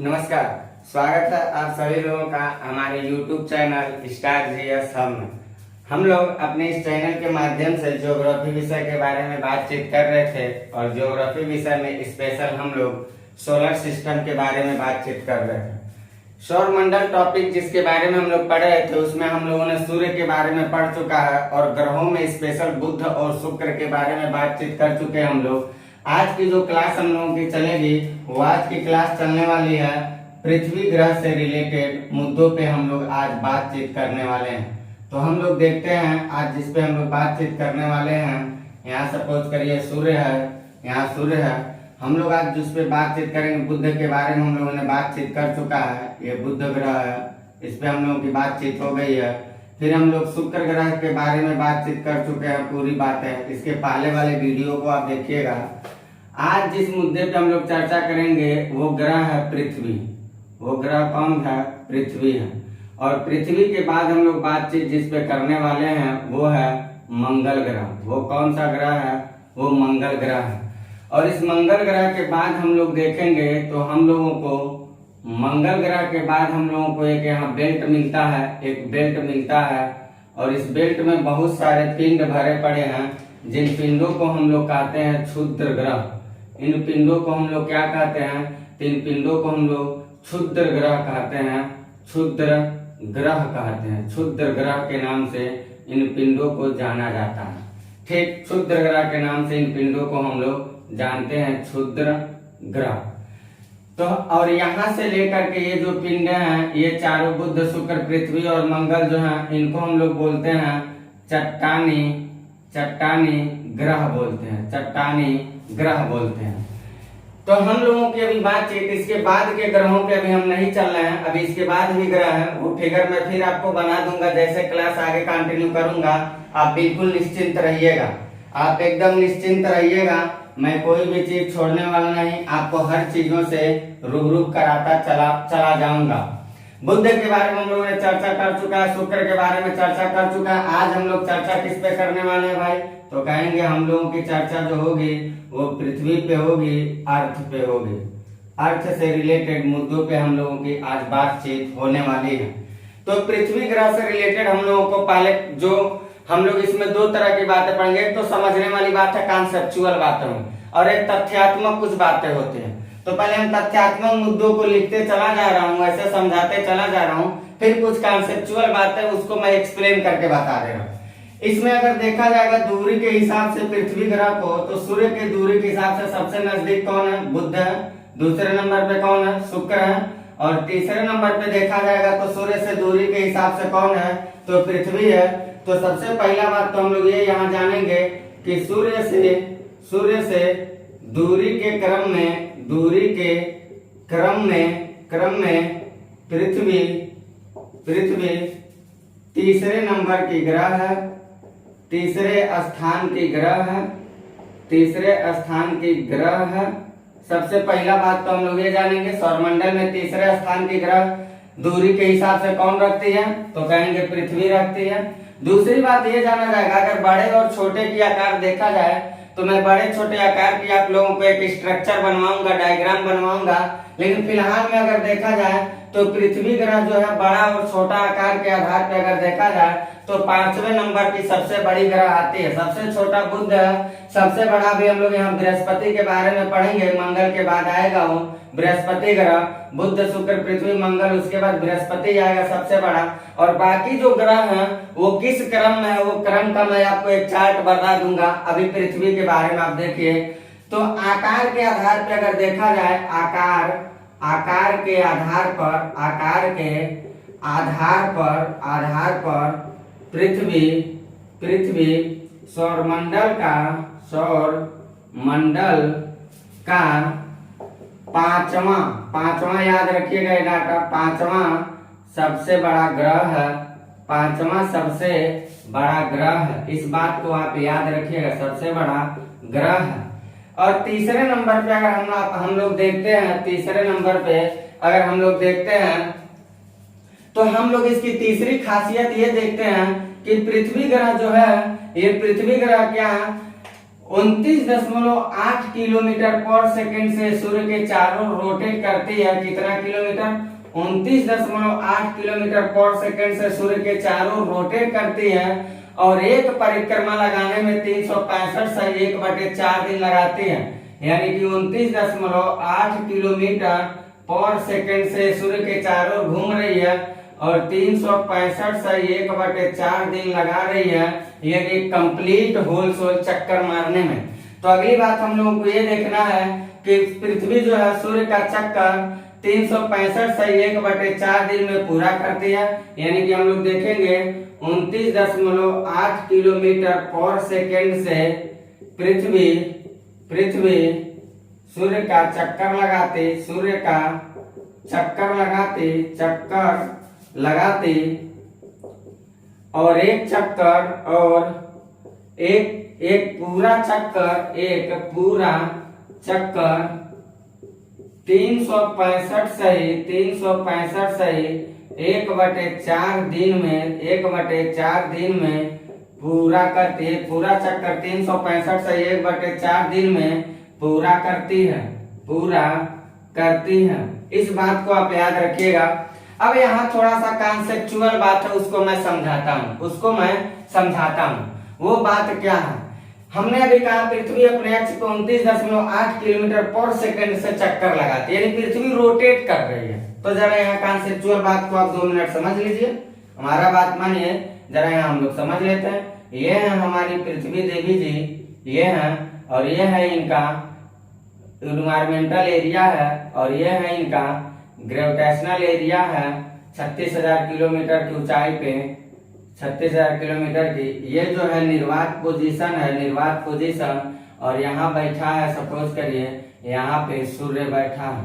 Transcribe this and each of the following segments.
नमस्कार। स्वागत है आप सभी लोगों का हमारे YouTube चैनल स्टार जीएस हम लोग अपने इस चैनल के माध्यम से ज्योग्राफी विषय के बारे में बातचीत कर रहे थे और ज्योग्राफी विषय में स्पेशल हम लोग सोलर सिस्टम के बारे में बातचीत कर रहे थे। सौर मंडल टॉपिक जिसके बारे में हम लोग पढ़ रहे थे उसमें हम लोगों ने सूर्य के बारे में पढ़ चुका है और ग्रहों में स्पेशल बुध और शुक्र के बारे में बातचीत कर चुके हैं हम लोग। आज की जो क्लास हम लोगों की चलेगी वो आज की क्लास चलने वाली है पृथ्वी ग्रह से रिलेटेड मुद्दों पे हम लोग आज बातचीत करने वाले हैं। तो हम लोग देखते हैं आज जिस पे हम लोग बातचीत करने वाले हैं, यहाँ सपोज करिए सूर्य है, यहाँ सूर्य है। हम लोग आज जिस पे बातचीत करेंगे बुध के बारे में हम लोगों ने बातचीत कर चुका है। ये बुध ग्रह है, इस पे हम लोगों की बातचीत हो गई है। फिर हम लोग शुक्र ग्रह के बारे में बातचीत कर चुके हैं, पूरी बातें इसके पहले वाले वीडियो को आप देखिएगा। आज जिस मुद्दे पे हम लोग चर्चा करेंगे वो ग्रह है पृथ्वी। वो ग्रह कौन है? पृथ्वी है। और पृथ्वी के बाद हम लोग बातचीत जिस पे करने वाले हैं वो है मंगल ग्रह। वो कौन सा ग्रह है? वो मंगल ग्रह है। और इस मंगल ग्रह के बाद हम लोग देखेंगे तो हम लोगों को मंगल ग्रह के बाद हम लोगों को एक यहाँ बेल्ट मिलता है, एक बेल्ट मिलता है और इस बेल्ट में बहुत सारे पिंड भरे पड़े हैं जिन पिंडों को हम लोग कहते हैं क्षुद्र ग्रह। इन पिंडों को हम लोग क्या कहते हैं? इन पिंडों को हम लोग क्षुद्र ग्रह कहते हैं, क्षुद्र ग्रह कहते हैं। क्षुद्र ग्रह के नाम से इन पिंडों को जाना जाता है। ठीक, क्षुद्र ग्रह के नाम से इन पिंडों को हम लोग जानते हैं क्षुद्र ग्रह। तो और यहाँ से लेकर के ये जो पिंड हैं ये चारों बुध शुक्र पृथ्वी और मंगल जो हैं इनको हम लोग बोलते हैं चट्टानी ग्रह बोलते हैं, चट्टानी ग्रह बोलते हैं। तो हम लोगों की अभी बातचीत इसके बाद के ग्रहों पे अभी हम नहीं चल रहे हैं। अभी इसके बाद भी ग्रह है वो फिगर मैं फिर आपको बना दूंगा। जैसे क्लास आगे कंटिन्यू करूंगा आप बिल्कुल निश्चिंत रहिएगा, आप एकदम निश्चिंत रहिएगा। मैं कोई भी चीज छोड़ने वाला नहीं, आपको हर चीजों से रूबरू कराता चला जाऊंगा। बुध के बारे में हम लोगों ने चर्चा कर चुका है, शुक्र के बारे में चर्चा कर चुका है। आज हम लोग चर्चा किस पे करने वाले हैं भाई? तो कहेंगे हम लोगों की चर्चा जो होगी वो पृथ्वी पे होगी, अर्थ पे होगी। अर्थ से रिलेटेड मुद्दों पे हम लोगों की आज बातचीत होने वाली है। तो पृथ्वी ग्रह से रिलेटेड हम लोगों को पहले जो हम लोग इसमें दो तरह की बातें पढ़ेंगे। एक तो समझने वाली बात है, कॉन्सेप्चुअल बातें और एक तथ्यात्मक कुछ बातें होती हैं। तो पहले हम तथ्यात्मक मुद्दों को लिखते चला जा रहा हूँ, ऐसे समझाते चला जा रहा हूँ, फिर कुछ कॉन्सेप्चुअल बातें उसको मैं एक्सप्लेन करके बता दे रहा हूँ। इसमें अगर देखा जाएगा दूरी के हिसाब से पृथ्वी ग्रह को, तो सूर्य के दूरी के हिसाब से सबसे नजदीक कौन है? बुध है। दूसरे नंबर पे कौन है? शुक्र है। और तीसरे नंबर पे देखा जाएगा तो सूर्य से दूरी के हिसाब से कौन है? तो पृथ्वी है। तो सबसे पहला बात तो हम लोग ये यहाँ जानेंगे कि सूर्य से दूरी के क्रम में पृथ्वी तीसरे नंबर की ग्रह है, तीसरे स्थान की ग्रह है। सबसे पहला बात तो हम लोग ये जानेंगे सौरमंडल में तीसरे स्थान की ग्रह दूरी के हिसाब से कौन रखती है? तो कहेंगे पृथ्वी रखती है। दूसरी बात ये जाना जाएगा अगर बड़े और छोटे की आकार देखा जाए तो मैं बड़े छोटे आकार की आप लोगों को एक स्ट्रक्चर बनवाऊंगा, डायग्राम बनवाऊंगा। लेकिन फिलहाल में अगर देखा जाए तो पृथ्वी ग्रह जो है बड़ा और छोटा आकार के आधार पर अगर देखा जाए तो 5वें नंबर की सबसे बड़ी ग्रह आती है। सबसे छोटा बुध है, सबसे बड़ा भी हम लोग यहाँ बृहस्पति के बारे में पढ़ेंगे, मंगल के बाद आएगा वो बृहस्पति ग्रह। बुध शुक्र पृथ्वी मंगल, उसके बाद बृहस्पति आएगा सबसे बड़ा। और बाकी जो ग्रह हैं वो किस क्रम में है वो क्रम का मैं आपको एक चार्ट बता दूंगा। अभी पृथ्वी के बारे में आप देखिए तो आकार के आधार पर अगर देखा जाए आकार के आधार पर पृथ्वी सौरमंडल का पांचवा याद रखिएगा ये डाटा, पांचवा सबसे बड़ा ग्रह है, पांचवा सबसे बड़ा ग्रह है। इस बात को आप याद रखिएगा, सबसे बड़ा ग्रह है। और तीसरे नंबर पे अगर हम लोग देखते हैं, तीसरे नंबर पे अगर हम लोग देखते हैं तो हम लोग इसकी तीसरी खासियत ये देखते हैं कि पृथ्वी ग्रह जो है ये पृथ्वी ग्रह क्या 29.8 किलोमीटर पर सेकंड से सूर्य के चारों रोटेट करती है। कितना किलोमीटर? 29.8 किलोमीटर पर सेकंड से सूर्य के चारों रोटेट करती है और एक परिक्रमा लगाने में 365 से 1/4 दिन लगाती है। यानी कि 29.8 किलोमीटर पर सेकंड से सूर्य के चारों घूम रही है और 365 से 1/4 दिन लगा रही है, यानी कंप्लीट होल सोल चक्कर मारने में। तो अगली बात हम लोगों को ये देखना है कि पृथ्वी जो है सूर्य का चक्कर 365 से 1/4 दिन में पूरा करती है। यानी कि हम लोग देखेंगे 29.8 किलोमीटर पर सेकेंड से पृथ्वी सूर्य का चक्कर लगाती और एक पूरा चक्कर 365 से 1/4 दिन में पूरा करती है। पूरा चक्कर 365 से 1/4 दिन में पूरा करती है। इस बात को आप याद रखिएगा। अब यहाँ थोड़ा सा कॉन्सेप्चुअल बात है, उसको मैं समझाता हूँ। वो बात क्या है? हमने अभी कहा पृथ्वी अपने अक्ष पे 29.8 किलोमीटर पर सेकंड से चक्कर लगाती है, यानी पृथ्वी रोटेट कर रही है। तो जरा यहाँ कॉन्सेप्चुअल बात को आप 2 मिनट समझ लीजिए, हमारा बात मानिए, जरा यहाँ हम लोग समझ लेते हैं। ये है हमारी पृथ्वी देवी जी, ये है, और ये है इनका इन्वायरमेंटल एरिया है, और ये है इनका ग्रेविटेशनल एरिया है। 36,000 किलोमीटर की ऊंचाई पे 36,000 किलोमीटर की ये जो है निर्वात पोजीशन, और यहाँ बैठा है, सपोज करिए यहाँ पे सूर्य बैठा है।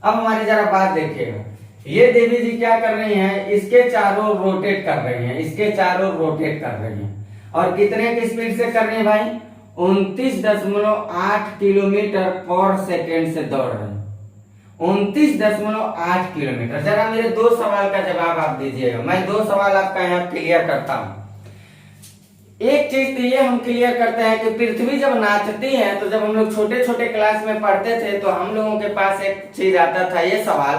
अब हमारी जरा बात देखिएगा, ये देवी जी क्या कर रही हैं? इसके चारों रोटेट कर रही हैं, और कितने की स्पीड से कर रही हैं भाई? 29.8 किलोमीटर पर सेकेंड से दौड़ रहे हैं। 29.8 किलोमीटर। जरा मेरे 2 सवाल का जवाब आप दीजिएगा। मैं 2 सवाल आपका यहाँ क्लियर करता हूँ। एक चीज तो ये हम क्लियर करते हैं कि पृथ्वी जब नाचती है, तो जब हम लोग छोटे छोटे क्लास में पढ़ते थे तो हम लोगों के पास एक चीज आता था, ये सवाल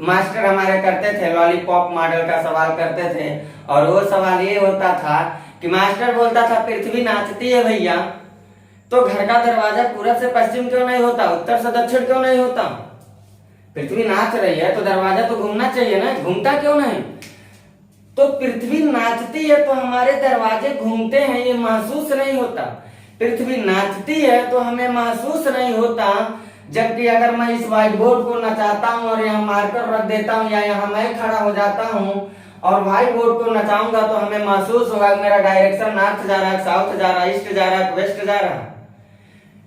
मास्टर हमारे करते थे, लॉलीपॉप मॉडल का सवाल करते थे। और वो सवाल ये होता था कि मास्टर बोलता था पृथ्वी नाचती है भैया, तो घर का दरवाजा पूरब से पश्चिम क्यों नहीं होता, उत्तर से दक्षिण क्यों नहीं होता? पृथ्वी नाच रही है तो दरवाजा तो घूमना चाहिए ना, घूमता क्यों नहीं? तो पृथ्वी नाचती है तो हमारे दरवाजे घूमते हैं, ये महसूस नहीं होता। पृथ्वी नाचती है तो हमें महसूस नहीं होता। जबकि अगर मैं इस व्हाइट बोर्ड को नचाता हूँ और यहाँ मार्कर रख देता हूँ, या यहाँ मैं खड़ा हो जाता हूँ और व्हाइट बोर्ड को नचाऊंगा, तो हमें महसूस होगा मेरा डायरेक्शन नॉर्थ जा रहा है, साउथ जा रहा है, ईस्ट जा रहा है, वेस्ट जा रहा है।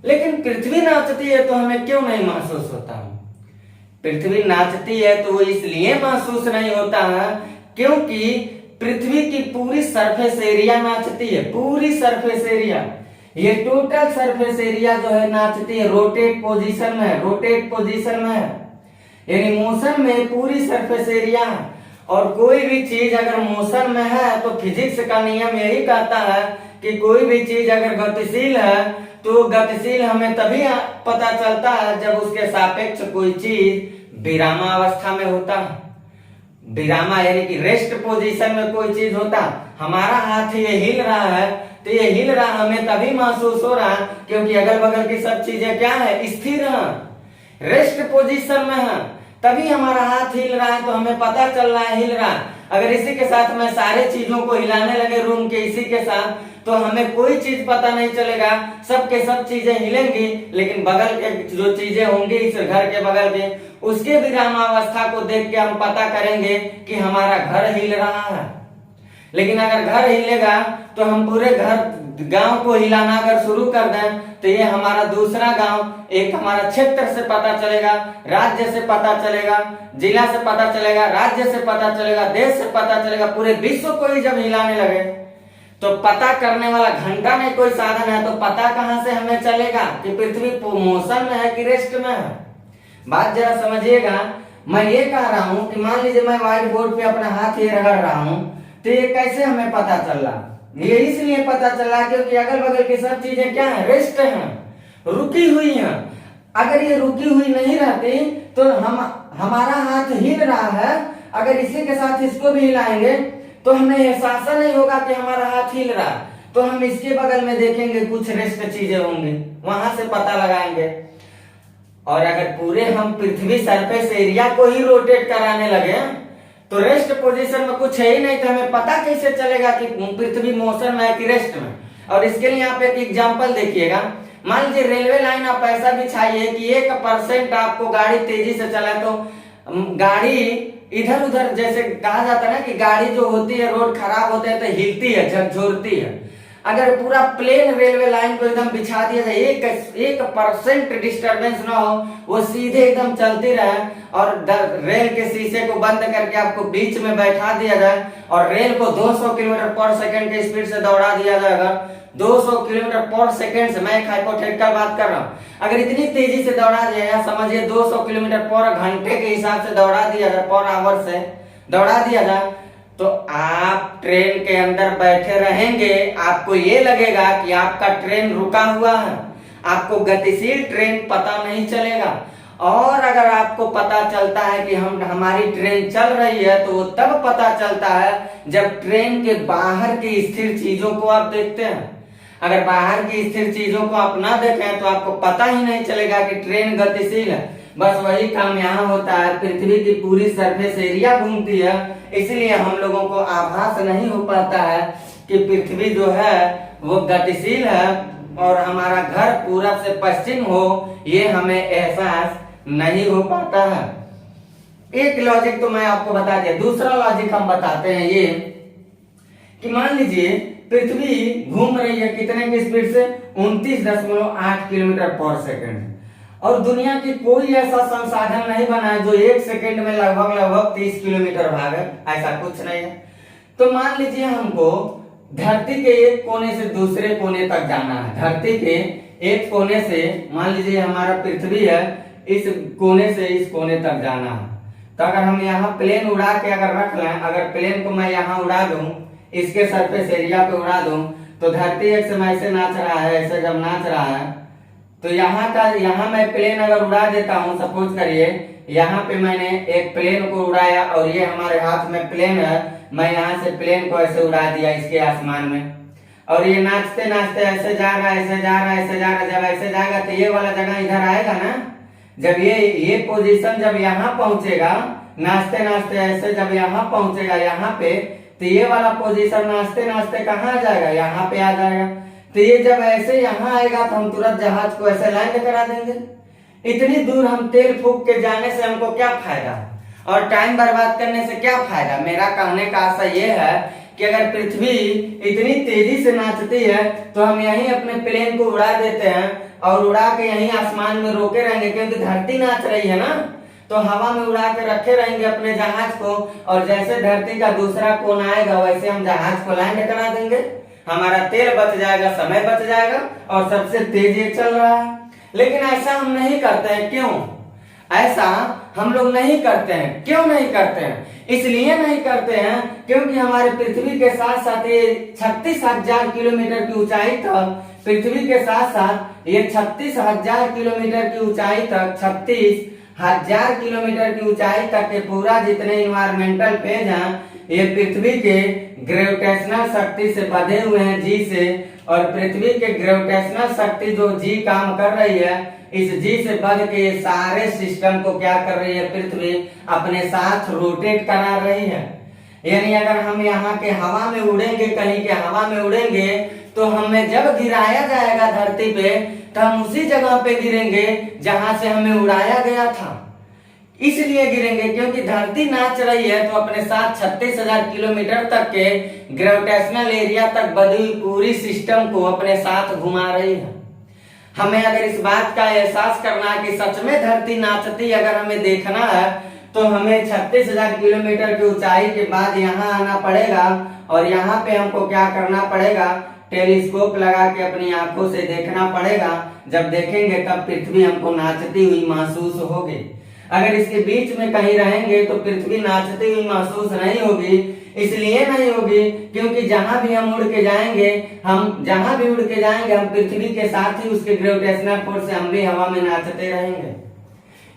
लेकिन पृथ्वी नाचती है तो हमें क्यों नहीं महसूस होता? पृथ्वी नाचती है तो वो इसलिए महसूस नहीं होता है क्योंकि पृथ्वी की पूरी सरफेस एरिया नाचती है, पूरी सरफेस एरिया, ये टोटल सरफेस एरिया जो है नाचती है, रोटेट पोजीशन में है, यानी मोशन में पूरी सरफेस एरिया है। और कोई भी चीज अगर मोशन में है तो फिजिक्स का नियम यही कहता है कि कोई भी चीज अगर गतिशील है तो गतिशील हमें तभी पता चलता है जब उसके सापेक्ष कोई चीज विरामावस्था में होता है। विरामा यानी कि रेस्ट पोजीशन में कोई चीज होता। हमारा हाथ ये हिल रहा है तो ये हिल रहा हमें तभी महसूस हो रहा है क्योंकि अगल बगल की सब चीजें क्या है, स्थिर है, रेस्ट पोजीशन में है, तभी हमारा हाथ हिल रहा है तो हमें पता चल रहा है हिल रहा है। अगर इसी के साथ मैं सारे चीजों को हिलाने लगे रूम के इसी के साथ, तो हमें कोई चीज पता नहीं चलेगा, सब के सब चीजें हिलेंगी, लेकिन बगल के जो चीजें होंगी इस घर के बगल के, उसके विरामावस्था को देख के हम पता करेंगे कि हमारा घर हिल रहा है। लेकिन अगर घर हिलेगा तो हम पूरे घर गांव को हिलाना अगर शुरू कर दें तो ये हमारा दूसरा गांव, एक हमारा क्षेत्र से पता चलेगा, राज्य से पता चलेगा, जिला से पता चलेगा, राज्य से पता चलेगा, देश से पता चलेगा, पूरे विश्व को ही जब हिलाने लगे तो पता करने वाला घंटा नहीं कोई साधन है, तो पता कहां से हमें चलेगा कि पृथ्वी मोशन में है कि रेस्ट में है? बात जरा समझिएगा। मैं ये कह रहा हूं कि मान लीजिए मैं व्हाइट बोर्ड पे अपना हाथ ये रगड़ रहा हूं, तो ये कैसे हमें पता चल रहा? ये इसलिए पता चला क्योंकि अगल बगल की सब चीजें क्या है, रेस्ट हैं, रुकी हुई हैं। अगर ये रुकी हुई नहीं रहती तो हमारा हाथ हिल रहा है, अगर इसी के साथ इसको भी हिलाएंगे तो हमें एहसास नहीं होगा कि हमारा हाथ हिल रहा है। तो हम इसके बगल में देखेंगे कुछ रेस्ट चीजें होंगी, वहां से पता लगाएंगे। और अगर पूरे हम पृथ्वी सरफेस एरिया को ही रोटेट कराने लगे तो रेस्ट पोजीशन में कुछ है ही नहीं, तो हमें पता कैसे चलेगा कि पृथ्वी मोशन में है कि रेस्ट में। और इसके लिए यहाँ पे एक एग्जांपल देखिएगा। मान लीजिए रेलवे लाइन आप ऐसा बिछाइए कि 1% आपको गाड़ी तेजी से चलाए तो गाड़ी इधर उधर, जैसे कहा जाता है ना कि गाड़ी जो होती है रोड खराब होते हैं तो हिलती है, झकझोरती है। अगर पूरा प्लेन रेलवे लाइन को एकदम बिछा दिया जाए, 1% डिस्टरबेंस ना हो, वो सीधे एकदम चलती रहे और रेल के शीशे को बंद करके आपको बीच में बैठा दिया जाए और रेल को 200 किलोमीटर पर सेकंड के स्पीड से दौड़ा दिया जाएगा, 200 किलोमीटर पर सेकंड से, मैं एक हाइपोथेटिकल बात कर रहा हूँ, अगर इतनी तेजी से दौड़ा दिया जाए, समझिए 200 किलोमीटर पर घंटे के हिसाब से दौड़ा दिया जाए, पर आवर से दौड़ा दिया जाए, तो आप ट्रेन के अंदर बैठे रहेंगे, आपको ये लगेगा कि आपका ट्रेन रुका हुआ है, आपको गतिशील ट्रेन पता नहीं चलेगा। और अगर आपको पता चलता है कि हमारी ट्रेन चल रही है तो वो तब पता चलता है जब ट्रेन के बाहर की स्थिर चीजों को आप देखते हैं। अगर बाहर की स्थिर चीजों को आप ना देखें तो आपको पता ही नहीं चलेगा कि ट्रेन गतिशील है। बस वही काम यहाँ होता है, पृथ्वी की पूरी सरफेस एरिया घूमती है, इसलिए हम लोगों को आभास नहीं हो पाता है कि पृथ्वी जो है वो गतिशील है और हमारा घर पूरब से पश्चिम हो, ये हमें एहसास नहीं हो पाता है। एक लॉजिक तो मैं आपको बता दिया। दूसरा लॉजिक हम बताते हैं ये कि मान लीजिए पृथ्वी घूम रही है कितने की स्पीड से, 29.8 किलोमीटर पर सेकंड, और दुनिया की कोई ऐसा संसाधन नहीं बना है जो 1 सेकंड में लगभग 30 किलोमीटर भागे, ऐसा कुछ नहीं है। तो मान लीजिए हमको धरती के एक कोने से दूसरे कोने तक जाना है। धरती के एक कोने से, मान लीजिए हमारा पृथ्वी है, इस कोने से इस कोने तक जाना है। तो अगर हम यहाँ प्लेन उड़ा के अगर रख लें, अगर प्लेन को मैं यहाँ उड़ा दूं, इसके सरफेस एरिया पे उड़ा दूं, तो धरती एक समय ऐसे नाच रहा है, ऐसे जब नाच रहा है तो यहाँ मैं प्लेन अगर उड़ा देता हूँ, सपोज करिए यहाँ पे मैंने एक प्लेन को उड़ाया और ये हमारे हाथ में प्लेन है, मैं यहाँ से प्लेन को ऐसे उड़ा दिया इसके आसमान में, और ये नाचते नाचते ऐसे जा रहा है, ऐसे जा रहा है, ऐसे जा रहा है। जब ऐसे जाएगा तो ये वाला जगह इधर आएगा ना, जब ये पोजीशन जब यहाँ पहुंचेगा, नाचते नाचते ऐसे जब यहाँ पहुंचेगा यहाँ पे, तो ये वाला पोजीशन नाचते नाचते कहाँ आ जाएगा, यहाँ पे आ जाएगा। तो ये जब ऐसे यहाँ आएगा तो हम तुरंत जहाज को ऐसे लैंड करा देंगे। इतनी दूर हम तेल फूक के जाने से हमको क्या फायदा और टाइम बर्बाद करने से क्या फायदा। मेरा कहने का आशा ये है कि अगर पृथ्वी इतनी तेजी से नाचती है तो हम यहीं अपने प्लेन को उड़ा देते हैं और उड़ा के यहीं आसमान में रोके रहेंगे, क्योंकि धरती नाच रही है ना, तो हवा में उड़ा के रखे रहेंगे अपने जहाज को, और जैसे धरती का दूसरा कोना आएगा वैसे हम जहाज को लैंड करा देंगे। हमारा तेल बच जाएगा, समय बच जाएगा और सबसे तेज ये चल रहा है। लेकिन ऐसा हम नहीं करते हैं। क्यों ऐसा हम लोग नहीं करते हैं? क्यों नहीं करते हैं? इसलिए नहीं करते हैं क्योंकि हमारे पृथ्वी के साथ साथ ये 36,000 किलोमीटर की ऊंचाई तक, पृथ्वी के साथ साथ ये 36,000 किलोमीटर की ऊंचाई तक, 36,000 किलोमीटर की ऊंचाई तक के पूरा जितने इन्वायरमेंटल फेज हैं ये पृथ्वी के ग्रेविटेशनल शक्ति से बंधे हुए हैं, जी से। और पृथ्वी के ग्रेविटेशनल शक्ति जो जी काम कर रही है, इस जी से बंध के ये सारे सिस्टम को क्या कर रही है, पृथ्वी अपने साथ रोटेट करा रही है। यानी अगर हम यहाँ के हवा में उड़ेंगे, कहीं के हवा में उड़ेंगे, तो हमें जब गिराया जाएगा धरती पे तो हम उसी जगह पे गिरेंगे जहां से हमें उड़ाया गया था। इसलिए गिरेंगे क्योंकि धरती नाच रही है तो अपने साथ 36,000 किलोमीटर तक के ग्रेविटेशनल एरिया तक बधी पूरी सिस्टम को अपने साथ घुमा रही है। हमें अगर इस बात का एहसास करना है कि सच में धरती नाचती अगर हमें देखना है तो हमें 36,000 किलोमीटर की ऊंचाई के बाद यहाँ आना पड़ेगा, और यहाँ पे हमको क्या करना पड़ेगा, टेलीस्कोप लगा के अपनी आंखों से देखना पड़ेगा। जब देखेंगे तब पृथ्वी हमको नाचती हुई महसूस होगी। अगर इसके बीच में कहीं रहेंगे तो पृथ्वी नाचती हुई महसूस नहीं होगी, इसलिए नहीं होगी क्योंकि जहां भी हम उड़ के जाएंगे, हम जहां भी उड़ के जाएंगे, हम पृथ्वी के साथ ही उसके ग्रेविटेशनल फोर्स से हम भी हवा में नाचते रहेंगे।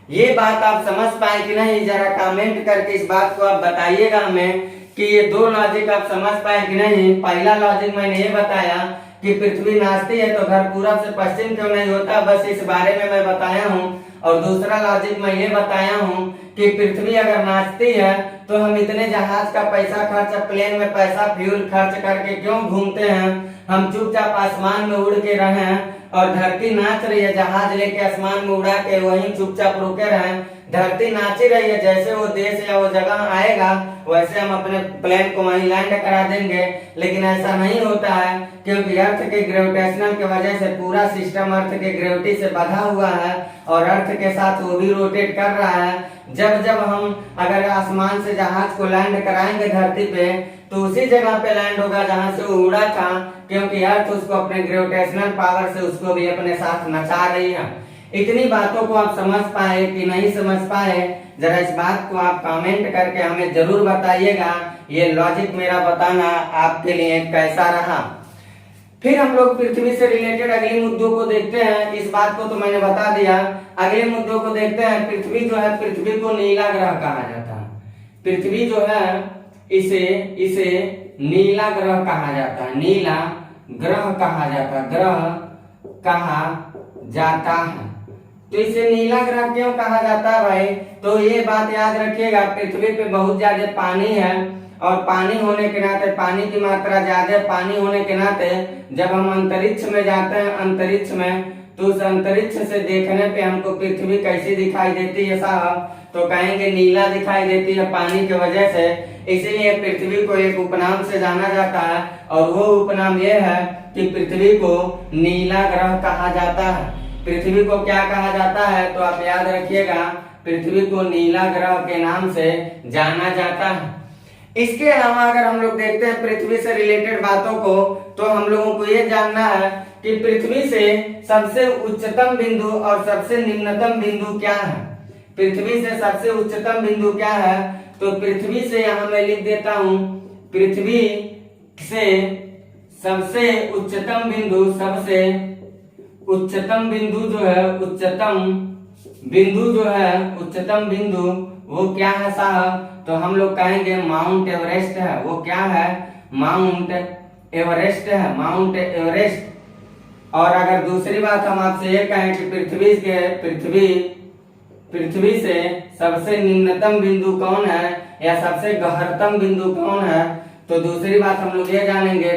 ये बात आप समझ पाए कि नहीं, जरा कमेंट करके इस बात को आप बताइएगा हमें कि ये दो लॉजिक आप समझ पाए कि नहीं। पहला लॉजिक मैंने ये बताया कि पृथ्वी नाचती है तो घर पूरब से पश्चिम क्यों नहीं होता, बस इस बारे में मैं बताया हूँ। और दूसरा लॉजिक मैं ये बताया हूँ कि पृथ्वी अगर नाचती है तो हम इतने जहाज का पैसा खर्च, प्लेन में पैसा, फ्यूल खर्च करके क्यों घूमते हैं। हम चुपचाप आसमान में उड़ के रहें और धरती नाच रही है, जहाज लेके आसमान में उड़ा के वहीं चुपचाप रुके रहें, धरती नाची रही है, जैसे वो देश या वो जगह आएगा वैसे हम अपने प्लेन को वहीं लैंड करा देंगे। लेकिन ऐसा नहीं होता है क्योंकि अर्थ के ग्रेविटेशनल की वजह से पूरा सिस्टम अर्थ के ग्रेविटी से बंधा हुआ है और अर्थ के साथ वो भी रोटेट कर रहा है। जब जब हम अगर आसमान से जहाज को लैंड कराएंगे धरती पे तो उसी जगह पे लैंड होगा जहां से वो उड़ा था, क्योंकि अर्थ उसको अपने ग्रेविटेशनल पावर से उसको भी अपने साथ नचा रही है। इतनी बातों को आप समझ पाए कि नहीं समझ पाए, जरा इस बात को आप कमेंट करके हमें जरूर बताइएगा। ये लॉजिक मेरा बताना आपके लिए कैसा रहा। फिर हम लोग पृथ्वी से रिलेटेड अगले मुद्दों को देखते हैं। इस बात को तो मैंने बता दिया, अगले मुद्दों को देखते हैं। पृथ्वी जो है, पृथ्वी को नीला ग्रह कहा जाता है। पृथ्वी जो है इसे नीला ग्रह कहा जाता है, नीला ग्रह कहा जाता है, ग्रह कहा जाता है। तो इसे नीला ग्रह क्यों कहा जाता है भाई, तो ये बात याद रखिएगा, पृथ्वी पे बहुत ज्यादा पानी है और पानी होने के नाते, पानी की मात्रा ज्यादा पानी होने के नाते जब हम अंतरिक्ष में जाते हैं, अंतरिक्ष में, तो उस अंतरिक्ष से देखने पे हमको पृथ्वी कैसी दिखाई देती है साहब, तो कहेंगे नीला दिखाई देती है पानी की वजह से। इसीलिए पृथ्वी को एक उपनाम से जाना जाता है और वो उपनाम ये है कि पृथ्वी को नीला ग्रह कहा जाता है। पृथ्वी को क्या कहा जाता है तो आप याद रखिएगा, पृथ्वी को नीला ग्रह के नाम से जाना जाता है। इसके अलावा अगर हम लोग देखते हैं पृथ्वी से रिलेटेड बातों को, तो हम लोगों को ये जानना है कि पृथ्वी से सबसे उच्चतम बिंदु और सबसे निम्नतम बिंदु क्या है। पृथ्वी से सबसे उच्चतम बिंदु क्या है, तो पृथ्वी से यहाँ मैं लिख देता हूँ, पृथ्वी से सबसे उच्चतम बिंदु, सबसे उच्चतम बिंदु जो है, उच्चतम बिंदु जो है, उच्चतम बिंदु वो क्या है साहब, तो हम लोग कहेंगे माउंट एवरेस्ट है। वो क्या है, माउंट एवरेस्ट है, माउंट एवरेस्ट। और अगर दूसरी बात हम आपसे ये कहें कि पृथ्वी से सबसे निम्नतम बिंदु कौन है या सबसे गहरतम बिंदु कौन है, तो दूसरी बात हम लोग ये जानेंगे,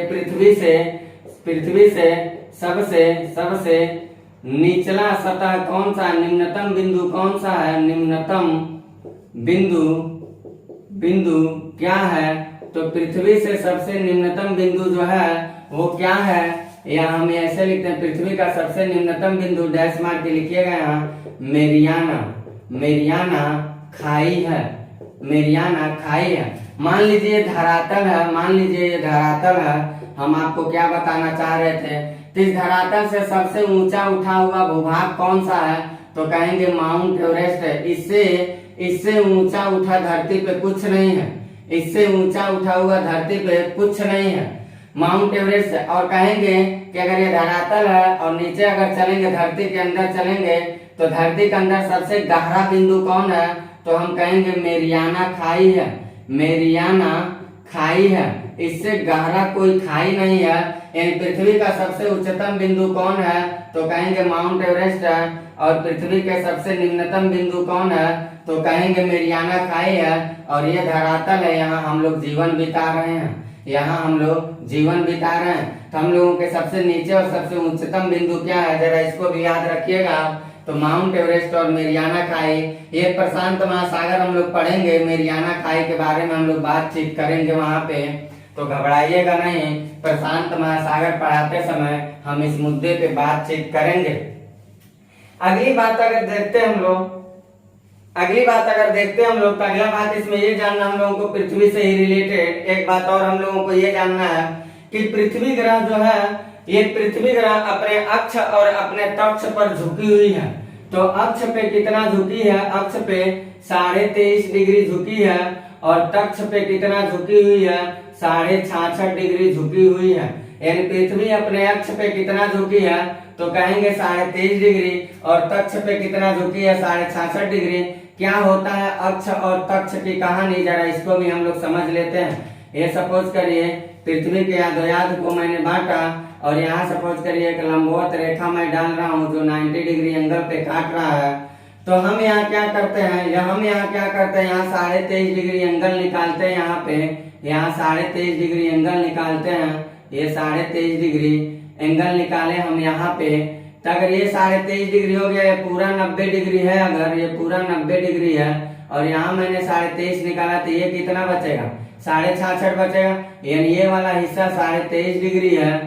पृथ्वी से सबसे निचला सतह कौन सा, निम्नतम बिंदु कौन सा है, निम्नतम बिंदु क्या है, तो पृथ्वी से सबसे निम्नतम बिंदु जो है वो क्या है, या हम ऐसे लिखते हैं, पृथ्वी का सबसे निम्नतम बिंदु डैश मार के लिखिएगा यहाँ, मेरियाना खाई है, मेरियाना खाई है। मान लीजिए धरातल है, मान लीजिए ये धरातल है, हम आपको क्या बताना चाह रहे थे, तो इस धरातल से सबसे ऊंचा उठा हुआ भूभाग कौन सा है, तो कहेंगे माउंट एवरेस्ट है। इससे ऊंचा उठा धरती पे कुछ नहीं है, इससे ऊंचा उठा हुआ धरती पे कुछ नहीं है, माउंट एवरेस्ट है। और कहेंगे कि अगर ये धरातल है और नीचे अगर चलेंगे, धरती के अंदर चलेंगे, तो धरती के अंदर सबसे गहरा बिंदु कौन है, तो हम कहेंगे मेरियाना खाई है, मेरियाना खाई है। इससे गहरा कोई खाई नहीं है। यानी पृथ्वी का सबसे उच्चतम बिंदु कौन है, तो कहेंगे माउंट एवरेस्ट है। और पृथ्वी के सबसे निम्नतम बिंदु कौन है, तो कहेंगे मेरियाना खाई है। और ये धरातल है, यहाँ हम लोग जीवन बिता रहे हैं, यहाँ हम लोग जीवन बिता रहे हैं। तो हम लोगों के सबसे नीचे और सबसे उच्चतम बिंदु क्या है, जरा इसको भी याद रखिएगा। तो माउंट एवरेस्ट और मेरियाना खाई, ये प्रशांत महासागर हम लोग पढ़ेंगे, मेरियाना खाई के बारे में हम लोग बातचीत करेंगे वहां पे, तो घबराइएगा नहीं। प्रशांत महासागर पढ़ाते समय हम इस मुद्दे पे बातचीत करेंगे। अगली बात अगर देखते हैं हम लोग, तो अगला बात इसमें ये जानना हम लोगों को, पृथ्वी से ही रिलेटेड एक बात और हम लोगों को ये जानना है कि पृथ्वी ग्रह जो है, ये पृथ्वी ग्रह अपने अक्ष और अपने तक्ष पर झुकी हुई है। तो अक्ष पे कितना झुकी है, अक्ष पे 23.5 डिग्री झुकी है। और तक्ष पे कितना झुकी हुई है, 66.5 डिग्री झुकी हुई है। यानी पृथ्वी अपने अक्ष पे कितना झुकी है, तो कहेंगे 23.5 डिग्री, और तक्ष पे कितना झुकी है, 66.5 डिग्री। क्या होता है अक्ष और तक्ष की कहानी, जरा इसको भी हम लोग समझ लेते हैं। ये सपोज करिए पृथ्वी के याद को मैंने बांटा, और यहाँ सपोज करिए एक लंबवत रेखा मैं डाल रहा हूँ जो 90 डिग्री एंगल पे काट रहा है। तो हम यहाँ क्या करते हैं, यहाँ 23.5 डिग्री एंगल निकालते हैं। यहाँ 23.5 डिग्री एंगल निकालते हैं। ये 23.5 डिग्री एंगल निकाले हम यहाँ पे। तो अगर ये 23.5 डिग्री हो गया, ये पूरा 90 डिग्री है, अगर ये पूरा 90 डिग्री है और यहाँ मैंने 23.5 निकाला, तो ये कितना बचेगा, 66.5 बचेगा। यानी ये वाला हिस्सा 23.5 डिग्री है,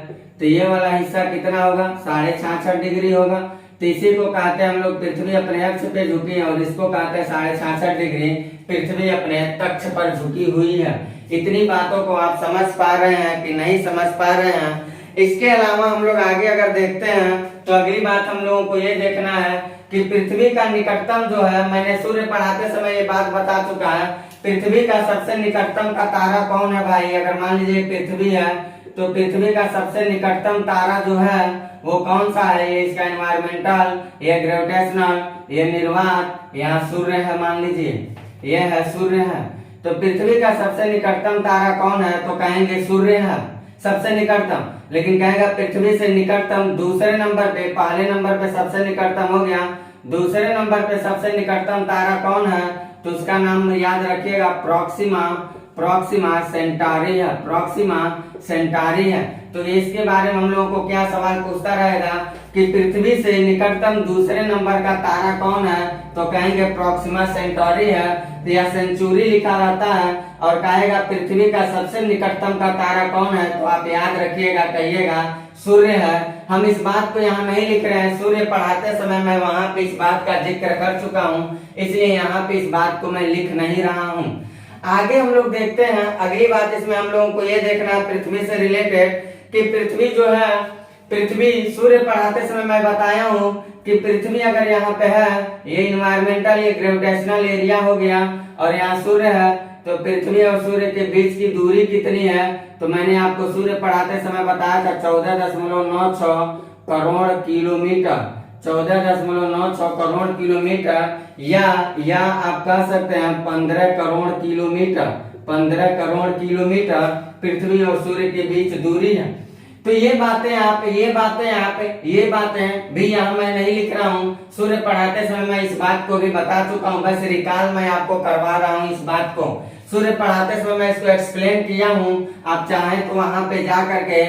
तो ये वाला हिस्सा कितना होगा, 66.5 डिग्री होगा। तो इसी को कहते हैं हम लोग पृथ्वी अपने अक्ष पे झुकी है, और इसको कहते हैं 66.5 डिग्री पृथ्वी अपने तक्ष पर झुकी हुई है। इतनी बातों को आप समझ पा रहे हैं कि नहीं समझ पा रहे हैं? इसके अलावा हम लोग आगे अगर देखते हैं तो अगली बात हम लोगों को ये देखना है कि पृथ्वी का निकटतम जो है, मैंने सूर्य पढ़ाते समय ये बात बता चुका है, पृथ्वी का सबसे निकटतम का तारा कौन है भाई। अगर मान लीजिए पृथ्वी है, तो पृथ्वी का सबसे निकटतम तारा जो है वो कौन सा है, ये इसका एनवायरमेंटल, ये ग्रेविटेशनल, ये निर्वात, यहाँ सूर्य है, मान लीजिए ये है सूर्य है। तो पृथ्वी का सबसे निकटतम तारा कौन है, तो कहेंगे सूर्य है सबसे निकटतम। लेकिन कहेगा पृथ्वी से निकटतम दूसरे नंबर पे, पहले नंबर पे सबसे निकटतम हो गया, दूसरे नंबर पे सबसे निकटतम तारा कौन है, तो उसका नाम याद रखिएगा प्रॉक्सिमा सेंटारी है, प्रॉक्सिमा सेंटारी है। तो इसके बारे में हम लोगों को क्या सवाल पूछता रहेगा कि पृथ्वी से निकटतम दूसरे नंबर का तारा कौन है, तो कहेंगे प्रॉक्सिमा सेंटारी है, तो यह सेंचुरी लिखा रहता है। और कहेगा पृथ्वी का सबसे निकटतम का तारा कौन है, तो आप याद रखिएगा, कहिएगा सूर्य है। हम इस बात को यहाँ नहीं लिख रहे हैं, सूर्य पढ़ाते समय मैं वहां पे इस बात का जिक्र कर चुका हूँ, इसलिए यहाँ पे इस बात को मैं लिख नहीं रहा हूँ। आगे हम लोग देखते हैं अगली बात, इसमें हम लोगों को ये देखना है पृथ्वी से रिलेटेड कि पृथ्वी जो है, पृथ्वी सूर्य पढ़ाते समय मैं बताया हूँ कि पृथ्वी अगर यहाँ पे है, ये इन्वायरमेंटल, ये ग्रेविटेशनल एरिया हो गया, और यहाँ सूर्य है, तो पृथ्वी और सूर्य के बीच की दूरी कितनी है, तो मैंने आपको सूर्य पढ़ाते समय बताया था 14.96 करोड़ किलोमीटर, 14.96 करोड़ किलोमीटर, या आप कह सकते हैं 15 करोड़ किलोमीटर, 15 करोड़ किलोमीटर पृथ्वी और सूर्य के बीच दूरी है। तो ये बातें भी यहाँ मैं नहीं लिख रहा हूँ, सूर्य पढ़ाते समय मैं इस बात को भी बता चुका हूँ, बस रिकॉल मैं आपको करवा रहा हूँ। इस बात को सूर्य पढ़ाते समय मैं इसको एक्सप्लेन किया हूँ, आप चाहें तो वहां पे जा करके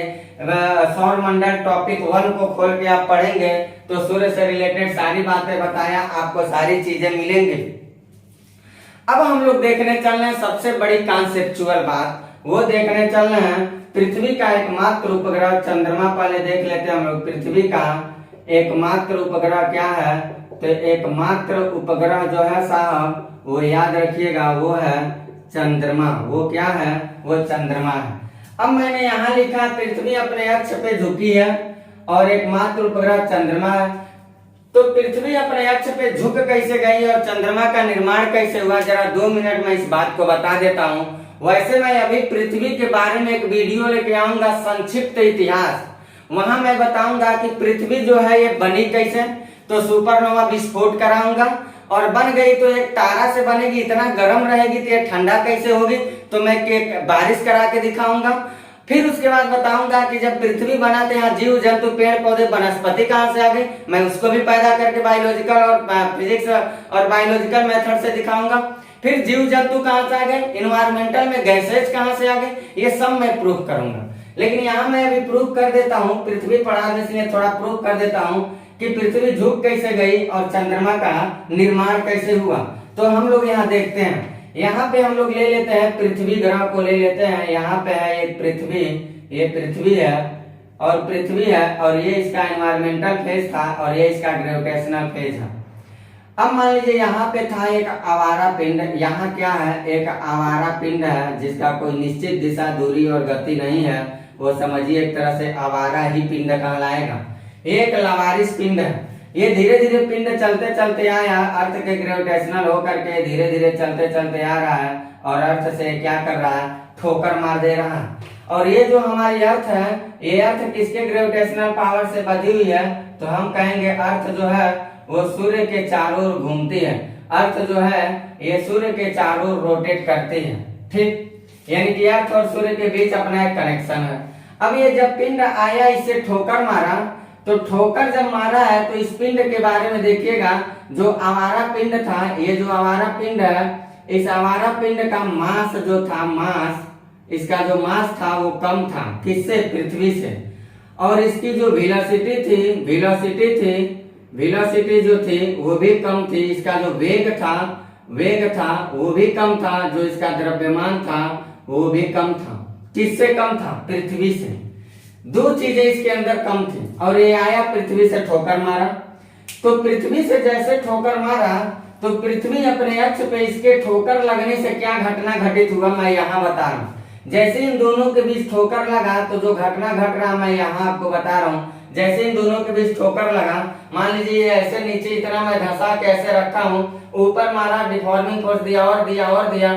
सौर मंडल टॉपिक 1 को खोल के आप पढ़ेंगे तो सूर्य से रिलेटेड सारी बातें बताया, आपको सारी चीजें मिलेंगी। अब हम लोग देखने चल रहे हैं सबसे बड़ी कॉन्सेप्चुअल बात, वो देखने चल रहे हैं पृथ्वी का एकमात्र उपग्रह चंद्रमा। पहले देख लेते हैं हम लोग पृथ्वी का एकमात्र उपग्रह क्या है। तो एकमात्र उपग्रह जो है साहब, वो याद रखिएगा, वो है चंद्रमा। वो क्या है, वो चंद्रमा है। अब मैंने यहाँ लिखा पृथ्वी अपने अक्ष पे झुकी है और एकमात्र उपग्रह चंद्रमा है। तो पृथ्वी अपने अक्ष पे झुक कैसे गई और चंद्रमा का निर्माण कैसे हुआ, जरा 2 मिनट में इस बात को बता देता हूँ। वैसे मैं अभी पृथ्वी के बारे में एक वीडियो लेके आऊंगा, संक्षिप्त इतिहास, वहां मैं बताऊंगा कि पृथ्वी जो है ये बनी कैसे। तो सुपरनोवा विस्फोट कराऊंगा, और बन गई तो एक तारा से बनेगी, इतना गर्म रहेगी तो ये ठंडा कैसे होगी, तो मैं बारिश करा के दिखाऊंगा। फिर उसके बाद बताऊंगा कि जब पृथ्वी बना तो यहाँ जीव जंतु पेड़ पौधे वनस्पति कहाँ से आ गई, मैं उसको भी पैदा करके बायोलॉजिकल और फिजिक्स और बायोलॉजिकल मेथड से दिखाऊंगा। फिर जीव जंतु कहाँ से आ गए, इन्वायरमेंटल में गैसेज कहाँ से आ गए, ये सब मैं प्रूफ करूंगा। लेकिन यहाँ मैं अभी प्रूफ कर देता हूँ, पृथ्वी पढ़ाने से थोड़ा प्रूफ कर देता हूँ कि पृथ्वी झुक कैसे गई और चंद्रमा का निर्माण कैसे हुआ। तो हम लोग यहाँ देखते हैं, यहाँ पे हम लोग ले लेते हैं पृथ्वी ग्रह को ले लेते हैं। यहाँ पे है एक पृथ्वी, ये पृथ्वी है और ये इसका एनवायरमेंटल फेज था और ये इसका ग्रेविटेशनल फेज है। अब मान लीजिए यहाँ पे था एक आवारा पिंड, यहाँ क्या है, एक आवारा पिंड है जिसका कोई निश्चित दिशा, दूरी और गति नहीं है, वो समझिए एक तरह से आवारा ही पिंड कहलाएगा। एक लावारिस पिंड है, ये धीरे धीरे पिंड चलते चलते आया, अर्थ के ग्रेविटेशनल होकर के धीरे धीरे चलते चलते आ रहा है और अर्थ से क्या कर रहा है, ठोकर मार दे रहा है। और ये जो हमारी अर्थ है, ये अर्थ किसके ग्रेविटेशनल पावर से बधी हुई है, तो हम कहेंगे अर्थ जो है वो सूर्य के चारों ओर घूमती है। अर्थ जो है ये सूर्य के चारों ओर रोटेट करती है, ठीक। यानी कि अर्थ और सूर्य के बीच अपना एक कनेक्शन है। अब ये जब पिंड आया, इसे ठोकर मारा, तो ठोकर जब मारा है तो इस पिंड के बारे में देखिएगा, जो आवारा पिंड था, ये जो आवारा पिंड है, इस आवारा पिंड का मास जो था, मास, इसका जो मास था वो कम था, किससे, पृथ्वी से। और इसकी जो वेलोसिटी जो थी वो भी कम थी। इसका जो वेग था वो भी कम था। जो इसका द्रव्यमान था वो भी कम था। किससे कम था, पृथ्वी से। दो चीजें इसके अंदर कम थी। और ये आया पृथ्वी से ठोकर मारा, तो पृथ्वी से जैसे ठोकर मारा तो पृथ्वी अपने अक्ष पे इसके ठोकर लगने से क्या घटना घटित हुआ, मैं यहाँ बता रहा हूँ। जैसे इन दोनों के बीच ठोकर लगा तो जो घटना घट रहा मैं यहाँ आपको बता रहा हूँ। जैसे इन दोनों के बीच ठोकर लगा, मान लीजिए ऐसे नीचे इतना मैं धंसा के ऐसे रखा हूँ, ऊपर मारा, डिफॉर्मिंग फोर्स दिया और दिया।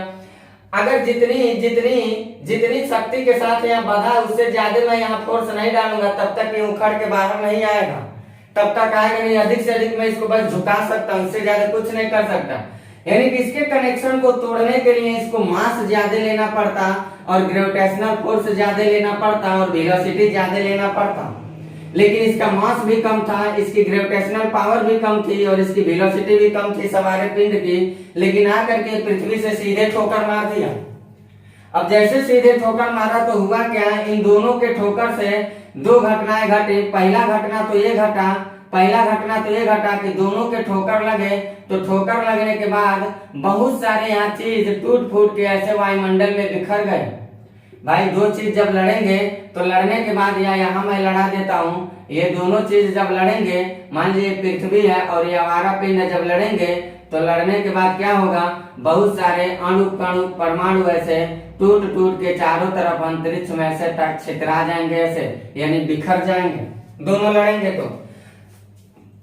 अगर जितनी शक्ति के साथ यहाँ बधा, उससे ज्यादा मैं यहाँ फोर्स नहीं डालूंगा, तब तक ये उखड़ के बाहर नहीं आएगा, तब तक आएगा नहीं। अधिक से अधिक मैं इसको बस झुका सकता हूँ, इससे ज्यादा कुछ नहीं कर सकता। यानी कि इसके कनेक्शन को तोड़ने के लिए इसको मास ज्यादा लेना पड़ता, और ग्रेविटेशनल फोर्स ज्यादा लेना पड़ता, और वेलोसिटी ज्यादा लेना पड़ता। लेकिन इसका मास भी कम था, इसकी ग्रेविटेशनल पावर भी कम थी, और इसकी वेलोसिटी भी कम थी सवारे पिंड की। लेकिन आकर के पृथ्वी से सीधे ठोकर मार दिया। अब जैसे सीधे ठोकर मारा तो हुआ क्या, इन दोनों के ठोकर से दो घटनाएं घटी। पहला घटना तो ये घटा कि दोनों के ठोकर लगे, तो ठोकर लगने के बाद बहुत सारे यहाँ चीज टूट फूट के ऐसे वायुमंडल में बिखर गए। भाई दो चीज जब लड़ेंगे तो लड़ने के बाद यहाँ मैं लड़ा देता हूँ, ये दोनों चीज जब लड़ेंगे, मान लीजिए पृथ्वी है और ये आवारा पिंड जब लड़ेंगे, तो लड़ने के बाद क्या होगा, बहुत सारे अणु कणु परमाणु ऐसे टूट के चारों तरफ अंतरिक्ष में ऐसे छितरा जाएंगे, ऐसे यानी बिखर जाएंगे, दोनों लड़ेंगे। तो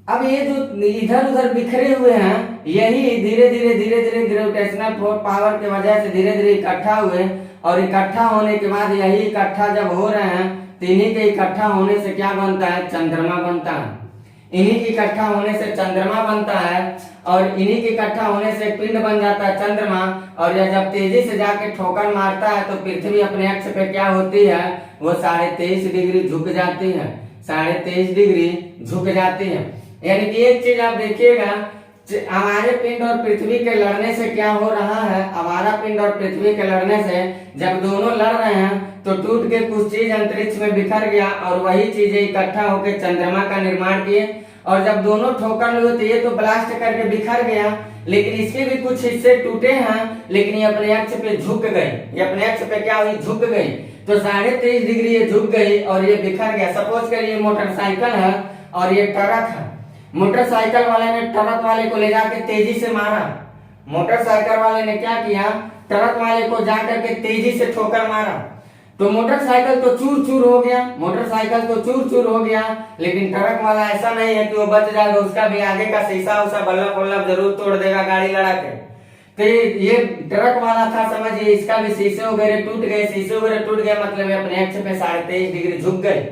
अब ये जो इधर उधर बिखरे हुए हैं, यही धीरे धीरे ग्रेविटेशनल पावर की वजह से धीरे धीरे इकट्ठा हुए, और इकट्ठा होने के बाद यही इकट्ठा जब हो रहे हैं, तो इन्हीं के इकट्ठा होने से क्या बनता है, चंद्रमा बनता है। इन्हीं के इकट्ठा होने से चंद्रमा बनता है, और इन्हीं के इकट्ठा होने से पिंड बन जाता है चंद्रमा। और यह जब तेजी से जाके ठोकर मारता है तो पृथ्वी अपने अक्ष पे क्या होती है, वो 23.5 डिग्री झुक जाती है, 23.5 डिग्री झुक जाती है। यानी कि एक चीज आप देखिएगा, हमारे पिंड और पृथ्वी के लड़ने से क्या हो रहा है, हमारा पिंड और पृथ्वी के लड़ने से जब दोनों लड़ रहे हैं तो टूट के कुछ चीज अंतरिक्ष में बिखर गया, और वही चीजें इकट्ठा होकर चंद्रमा का निर्माण किए। और जब दोनों ठोकर लगे तो ये तो ब्लास्ट करके बिखर गया, लेकिन इसके भी कुछ हिस्से टूटे हैं, लेकिन ये अपने अक्ष पे झुक गए। ये अपने अक्ष पे क्या हुई, झुक गई। तो 23.5 डिग्री ये झुक गई और ये बिखर गया। सपोज करिए मोटरसाइकिल है और ये ट्रक है। मोटरसाइकिल वाले ने ट्रक वाले को ले जाके तेजी से मारा। मोटरसाइकिल वाले ने क्या किया, ट्रक वाले को जाकर के तेजी से ठोकर मारा, तो मोटरसाइकिल तो चूर चूर हो गया। लेकिन ट्रक वाला ऐसा नहीं है कि वो बच जाएगा, उसका भी आगे का शीशा उसा बल्लब जरूर तोड़ देगा गाड़ी लड़ा के। तो ये ट्रक वाला था, समझिए, इसका भी शीशे वगैरह टूट गए, मतलब अपने अक्ष पे 23.5 डिग्री झुक गए।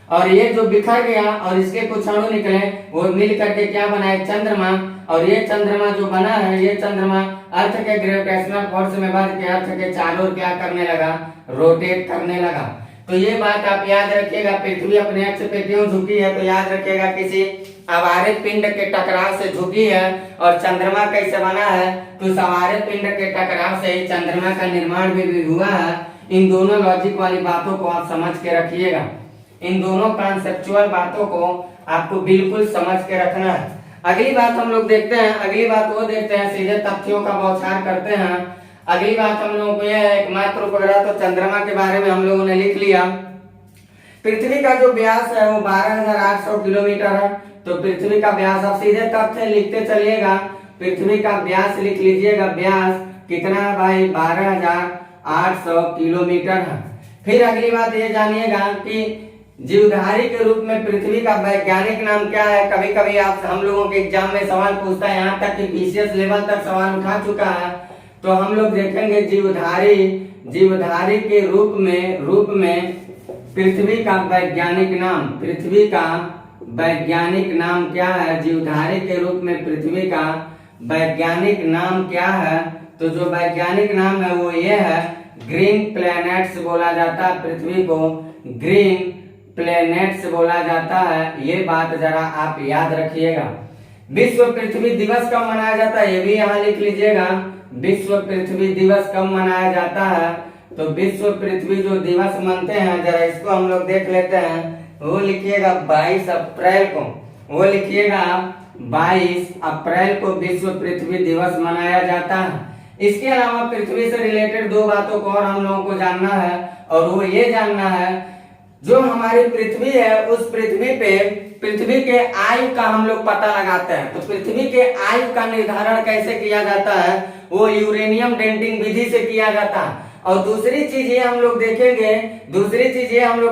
और ये जो बिखर गया और इसके कुछ अणु निकले, वो मिल करके क्या बना है, चंद्रमा। और ये चंद्रमा जो बना है, ये चंद्रमा अर्थ के ग्रेविटेशनल फोर्स में बढ़ के अर्थ के चारों ओर क्या करने लगा, रोटेट करने लगा। तो ये बात आप याद रखिएगा। पृथ्वी अपने अक्ष पे क्यों झुकी है, तो याद रखिएगा किसी आवारे पिंड के टकराव से झुकी है। और चंद्रमा कैसे बना है, तो इस आवारे पिंड के टकराव से ही चंद्रमा का निर्माण भी हुआ है। इन दोनों लॉजिक वाली बातों को आप समझ के रखिएगा। इन दोनों कॉन्सेप्चुअल बातों को आपको बिल्कुल समझ के रखना है। अगली बात हम लोग देखते हैं, सीधे तथ्यों का बौछार करते हैं। अगली बात हम लोगों को यह है, एकमात्र उपग्रह तो चंद्रमा के बारे में हम लोगों ने लिख लिया। पृथ्वी का जो व्यास है वो 12,800 किलोमीटर है। तो पृथ्वी का व्यास, अब सीधे तथ्य लिखते चलिएगा। पृथ्वी का व्यास लिख लीजिएगा, व्यास कितना है भाई, 12,800 किलोमीटर है। फिर अगली बात ये जानिएगा कि जीवधारी के रूप में पृथ्वी का वैज्ञानिक नाम क्या है। कभी कभी आप हम लोगों के एग्जाम में सवाल पूछता है, यहाँ तक कि पीसीएस लेवल तक सवाल उठा चुका है। तो हम लोग देखेंगे जीवधारी के रूप में पृथ्वी का वैज्ञानिक नाम क्या है? जीवधारी के रूप में पृथ्वी का वैज्ञानिक नाम क्या है? तो जो वैज्ञानिक नाम है वो ये है, ग्रीन प्लैनेट्स बोला जाता है। पृथ्वी को ग्रीन प्लैनेट्स बोला जाता है। ये बात जरा आप याद रखिएगा। विश्व पृथ्वी दिवस कब मनाया जाता है? ये भी यहाँ लिख लीजिएगा। विश्व पृथ्वी दिवस कब मनाया जाता है? तो विश्व पृथ्वी जो दिवस मनते हैं, जरा इसको हम लोग देख लेते हैं। वो लिखिएगा 22 अप्रैल को। वो लिखिएगा 22 अप्रैल को विश्व पृथ्वी दिवस मनाया जाता है। इसके अलावा पृथ्वी से रिलेटेड दो बातों को और हम लोगों को जानना है, और वो ये जानना है, जो हमारी पृथ्वी है उस पृथ्वी पे पृथ्वी के आयु का हम लोग पता लगाते हैं। तो पृथ्वी के आयु का निर्धारण कैसे किया जाता है? वो यूरेनियम डेंटिंग विधि से किया जाता है। और दूसरी चीज ये हम लोग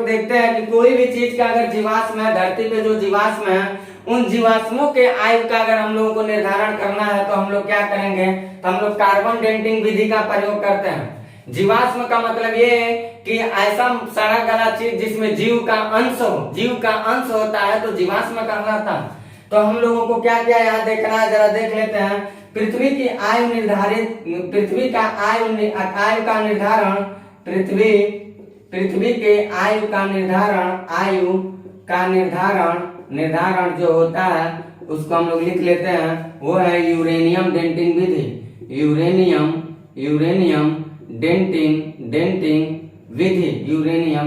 देखते हैं कि कोई भी चीज का अगर जीवाश्म है, धरती पे जो जीवाश्म है, उन जीवाश्मों के आयु का अगर हम लोगों को निर्धारण करना है तो हम लोग क्या करेंगे? तो हम लोग कार्बन डेंटिंग विधि का प्रयोग करते हैं। जीवाश्म का मतलब ये है कि ऐसा सड़ा गला चीज जिसमें जीव का अंश होता है, तो जीवाश्म कहलाता है। तो हम लोगों को क्या क्या यहाँ देखना है, जरा देख लेते हैं। पृथ्वी की आयु निर्धारित, पृथ्वी का आयु का निर्धारण, पृथ्वी के आयु का निर्धारण जो होता है उसको हम लोग लिख लेते हैं। वो है यूरेनियम डेंटिंग विधि। यूरेनियम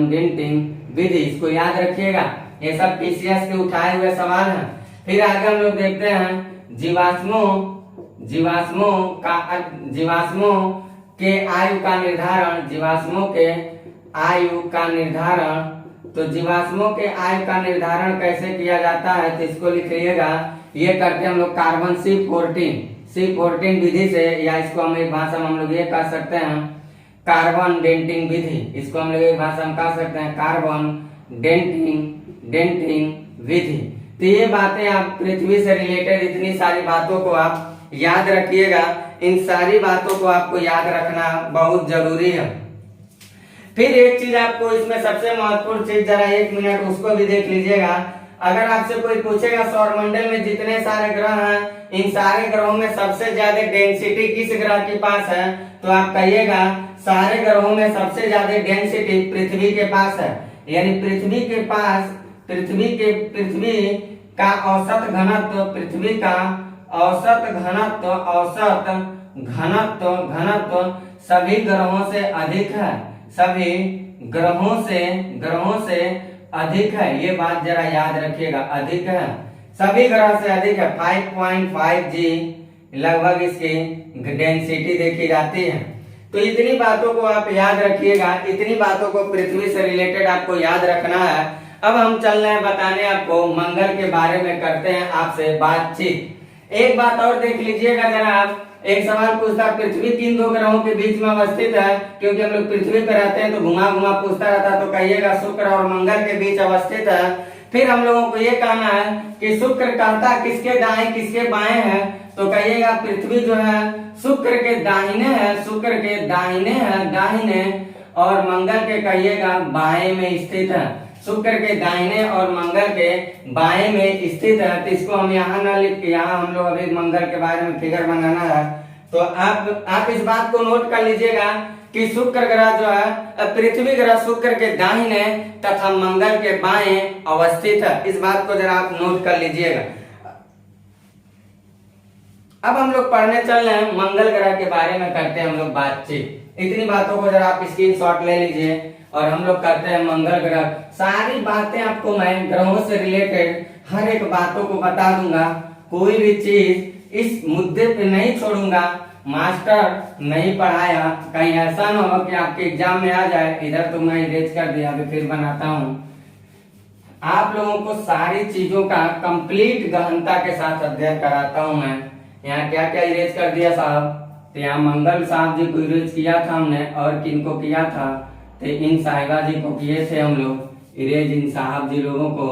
डेंटिंग विधि, इसको याद रखिएगा। ये सब पीसीएस के उठाए हुए सवाल हैं। फिर आगे हम लोग देखते हैं जीवाश्मों के आयु का निर्धारण। तो जीवाश्मों के आयु का निर्धारण कैसे किया जाता है? तो इसको लिखिएगा। ये करते हम लोग कार्बन C14 विधि से, या इसको हम एक भाषा में हम लोग ये कह सकते हैं कार्बन डेंटिंग विधि। इसको हम लोग एक भाषा में कह सकते हैं कार्बन डेंटिंग विधि। तो ये बातें आप पृथ्वी से रिलेटेड इतनी सारी बातों को आप याद रखिएगा। इन सारी बातों को आपको याद रखना बहुत जरूरी है। फिर एक चीज आपको इसमें सबसे महत्वपूर्ण चीज, जरा 1 मिनट उसको भी देख लीजिएगा। अगर आपसे कोई पूछेगा सौरमंडल में जितने सारे ग्रह हैं, इन सारे ग्रहों में सबसे ज्यादा डेंसिटी किस ग्रह के पास है? तो आप कहिएगा सारे ग्रहों में सबसे ज्यादा डेंसिटी पृथ्वी के पास है। यानी पृथ्वी का औसत घनत्व सभी ग्रहों से अधिक है। सभी ग्रहों से अधिक है। ये बात जरा याद रखिएगा, अधिक है, सभी ग्रह से अधिक है। 5.5 G लगभग इसकी डेंसिटी देखी जाती है। तो इतनी बातों को आप याद रखिएगा। इतनी बातों को पृथ्वी से रिलेटेड आपको याद रखना है। अब हम चल रहे हैं बताने आपको मंगल के बारे में, करते हैं आपसे बातचीत। एक बात और देख लीजिएगा जरा आप। एक सवाल पूछता, पृथ्वी किन दो ग्रहों के बीच में अवस्थित है? क्योंकि हम लोग पृथ्वी पर रहते हैं तो घुमा पूछता रहता है, तो कहिएगा शुक्र और मंगल के बीच अवस्थित है। फिर हम लोगों को ये कहना है कि शुक्र कहता किसके दाएं किसके बाएं है? तो कहिएगा पृथ्वी जो है शुक्र के दाहिने, और मंगल के कहिएगा बाएं में स्थित है। शुक्र के दाहिने और मंगल के बाएं में स्थित है। तो इसको हम यहाँ न लिख के, यहाँ हम लोग अभी मंगल के बारे में फिगर बनाना है। तो आप इस बात को नोट कर लीजिएगा कि शुक्र ग्रह जो है, पृथ्वी ग्रह शुक्र के दाहिने तथा मंगल के बाएं अवस्थित है। इस बात को जरा आप नोट कर लीजिएगा। अब हम लोग पढ़ने चल रहे हैं मंगल ग्रह के बारे में, करते हैं हम लोग बातचीत। इतनी बातों को जरा आप स्क्रीनशॉट ले लीजिए और हम लोग करते हैं मंगल ग्रह। सारी बातें आपको मैं ग्रहों से रिलेटेड हर एक बातों को बता दूंगा। कोई भी चीज इस मुद्दे पे नहीं छोड़ूंगा। मास्टर नहीं पढ़ाया, कहीं ऐसा ना हो कि आपके एग्जाम में आ जाए इधर तो मैं इरेज कर दिया, अभी फिर बनाता हूँ। आप लोगों को सारी चीजों का कंप्लीट गहनता के साथ अध्ययन कराता हूँ मैं। यहाँ क्या क्या इरेज कर दिया साहब? तो यहाँ मंगल साहब जी को इरेज किया था हमने, और किनको किया था? तो इन साहिबा जी को किए थे हम लोग इरेज, इन साहब जी लोगों को।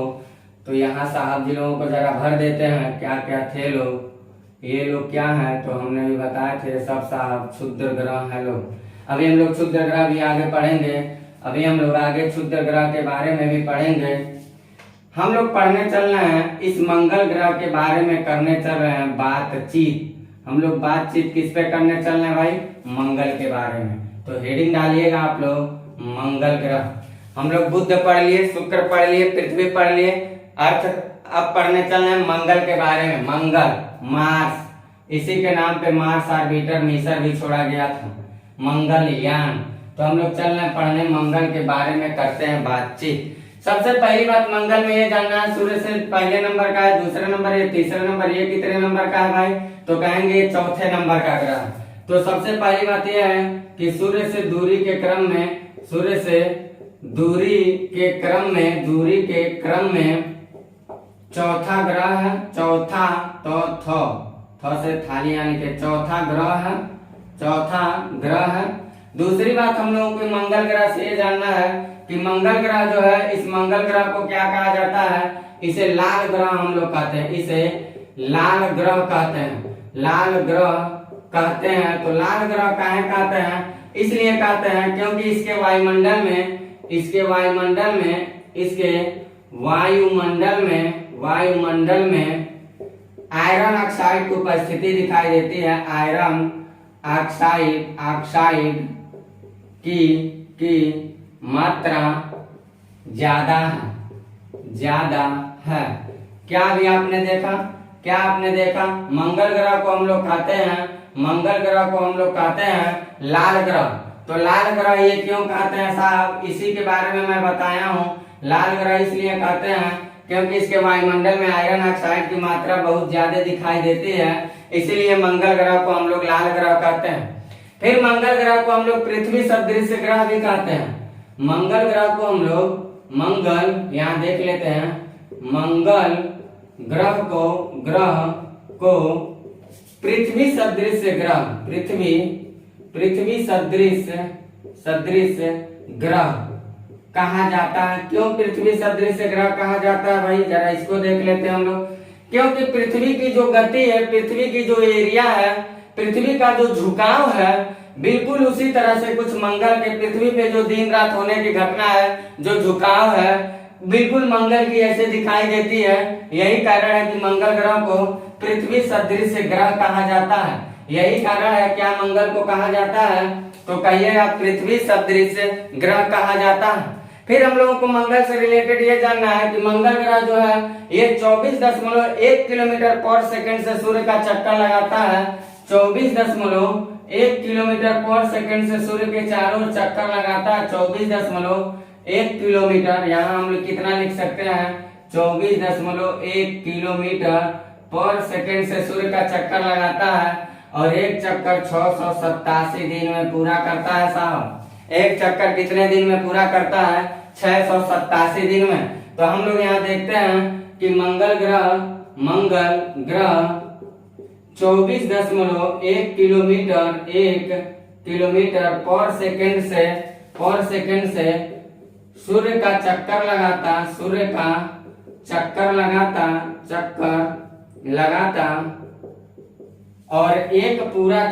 तो यहाँ साहब जी लोगों को जरा भर देते हैं क्या क्या थे लोग। ये लोग क्या है तो हमने भी बताए थे सब साहब क्षुद्र ग्रह है लोग। अभी हम लोग क्षुद्र ग्रह भी आगे पढ़ेंगे। अभी हम लोग आगे क्षुद्र ग्रह के बारे में भी पढ़ेंगे। हम लोग पढ़ने चल रहे हैं इस मंगल ग्रह के बारे में, करने चल रहे हैं बातचीत। हम लोग बातचीत किस पे करने चल रहे हैं भाई? मंगल के बारे में। तो हेडिंग डालिएगा आप लोग मंगल ग्रह। हम लोग बुध पढ़ लिए, शुक्र पढ़ लिए, पृथ्वी पढ़ लिए, अर्थ अब पढ़ने चल रहे हैं मंगल के बारे में। मंगल, मार्स, इसी के नाम पे मार्स ऑर्बिटर मिशन भी छोड़ा गया था, मंगलयान। तो हम लोग चल रहे हैं पढ़ने मंगल के बारे में, करते हैं बातचीत। सबसे पहली बात मंगल में ये जानना है सूर्य से पहले नंबर का है, दूसरे नंबर ये, तीसरे नंबर ये, कितने नंबर का है भाई? तो कहेंगे ये चौथे नंबर का ग्रह। तो सबसे पहली बात यह है कि सूर्य से दूरी के क्रम में, सूर्य से दूरी के क्रम में चौथा ग्रह है। चौथा तो थ से थाली यानी के चौथा ग्रह है। दूसरी बात हम लोगों को मंगल ग्रह से ये जानना है कि मंगल ग्रह जो है, इस मंगल ग्रह को क्या कहा जाता है? इसे लाल ग्रह हम लोग कहते हैं, इसे लाल ग्रह कहते हैं, लाल ग्रह कहते हैं। तो लाल ग्रह काहे कहते हैं? इसलिए कहते हैं क्योंकि इसके वायुमंडल में आयरन ऑक्साइड की उपस्थिति दिखाई देती है। आयरन ऑक्साइड की मात्रा ज्यादा है। क्या भी आपने देखा? मंगल ग्रह को हम लोग कहते हैं लाल ग्रह। तो लाल ग्रह ये क्यों कहते हैं साहब? इसी के बारे में मैं बताया हूँ। लाल ग्रह इसलिए कहते हैं क्योंकि इसके वायुमंडल में आयरन ऑक्साइड की मात्रा बहुत ज्यादा दिखाई देती है, इसीलिए मंगल ग्रह को हम लोग लाल ग्रह कहते हैं। फिर मंगल ग्रह को हम लोग पृथ्वी सदृश ग्रह भी कहते हैं। मंगल ग्रह को हम लोग यहाँ देख लेते हैं, मंगल ग्रह को पृथ्वी सदृश ग्रह कहा जाता है। क्यों पृथ्वी सदृश ग्रह कहा जाता है भाई? जरा इसको देख लेते हैं हम लोग। क्योंकि पृथ्वी की जो गति है, पृथ्वी की जो एरिया है, पृथ्वी का जो झुकाव है, बिल्कुल उसी तरह से कुछ मंगल के पृथ्वी पे जो दिन रात होने की घटना है, जो झुकाव है, बिल्कुल मंगल की ऐसे दिखाई देती है। यही कारण है कि मंगल ग्रह को पृथ्वी सदृश ग्रह कहा जाता है। यही कारण है क्या मंगल को कहा जाता है? तो कहिए आप पृथ्वी सदृश ग्रह कहा जाता है। फिर हम लोगों को मंगल से रिलेटेड ये जानना है कि मंगल ग्रह जो है ये 24.1 किलोमीटर पर सेकंड से सूर्य का चक्कर लगाता है। 24.1 किलोमीटर पर सेकंड से सूर्य के चारों ओर चक्कर लगाता है। 24.1 किलोमीटर, यहाँ हम लोग कितना लिख सकते हैं? 24.1 किलोमीटर पर सेकंड से सूर्य का चक्कर लगाता है और एक चक्कर 687 दिन में पूरा करता है साहब। एक चक्कर कितने दिन में पूरा करता है? 687 दिन में। तो हम लोग यहाँ देखते हैं कि मंगल ग्रह 24.1 किलोमीटर पर सेकंड से सूर्य का चक्कर लगाता और एक पूरा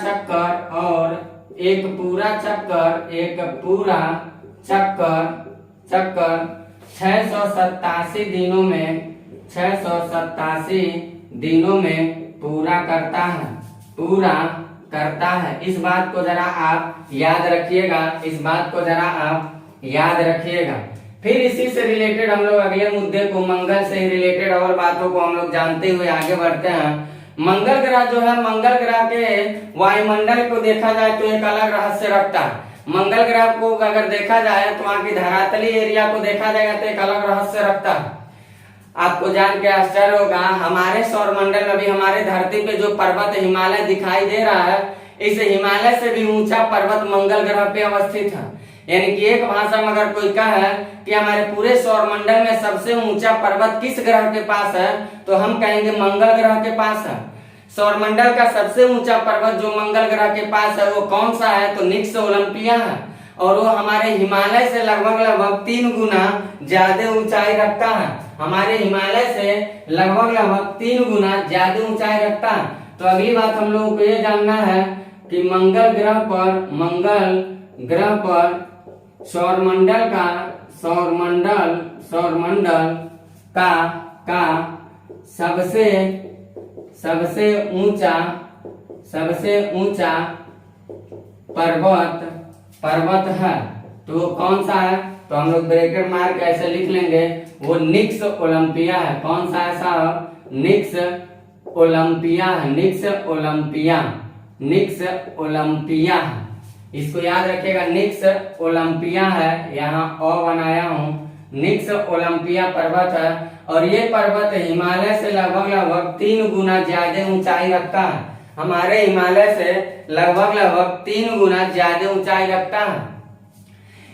चक्कर 687 दिनों में पूरा करता है। इस बात को जरा आप याद रखिएगा। फिर इसी से रिलेटेड हम लोग अगले मुद्दे को, मंगल से रिलेटेड और बातों को हम लोग जानते हुए आगे बढ़ते हैं। मंगल ग्रह जो है, मंगल ग्रह के वायुमंडल को देखा जाए तो एक अलग रहस्य रखता है। मंगल ग्रह को अगर देखा जाए तो वहाँ की धरातली एरिया को देखा जाएगा तो एक अलग रहस्य रखता है। आपको जान के आश्चर्य होगा, हमारे सौरमंडल में भी हमारे धरती पे जो पर्वत हिमालय दिखाई दे रहा है, इस हिमालय से भी ऊंचा पर्वत मंगल ग्रह पे अवस्थित है। यानी कि एक भाषा में अगर कोई कहे कि हमारे पूरे सौरमंडल में सबसे ऊंचा पर्वत किस ग्रह के पास है, तो हम कहेंगे मंगल ग्रह के पास है। सौरमंडल का सबसे ऊंचा पर्वत जो मंगल ग्रह के पास है वो कौन सा है? तो निक्स ओलंपिया है और वो हमारे हिमालय से लगभग 3 गुना ज्यादा ऊंचाई रखता है। हमारे हिमालय से लगभग 3 गुना ज्यादा ऊंचाई रखता है। तो अगली बात हम लोगों को ये जानना है कि मंगल ग्रह पर सौरमंडल का सबसे ऊंचा पर्वत है, तो वो कौन सा है? तो हम लोग ब्रैकेट मार के ऐसे लिख लेंगे, वो निक्स ओलंपिया है। कौन सा है साहब? निक्स ओलंपिया है। इसको याद रखिएगा, निक्स ओलंपिया है, यहाँ ओ बनाया हूँ। निक्स ओलंपिया पर्वत है और ये पर्वत हिमालय से लगभग 3 गुना ज्यादा ऊंचाई रखता है। हमारे हिमालय से लगभग 3 गुना ज्यादा ऊंचाई रखता है।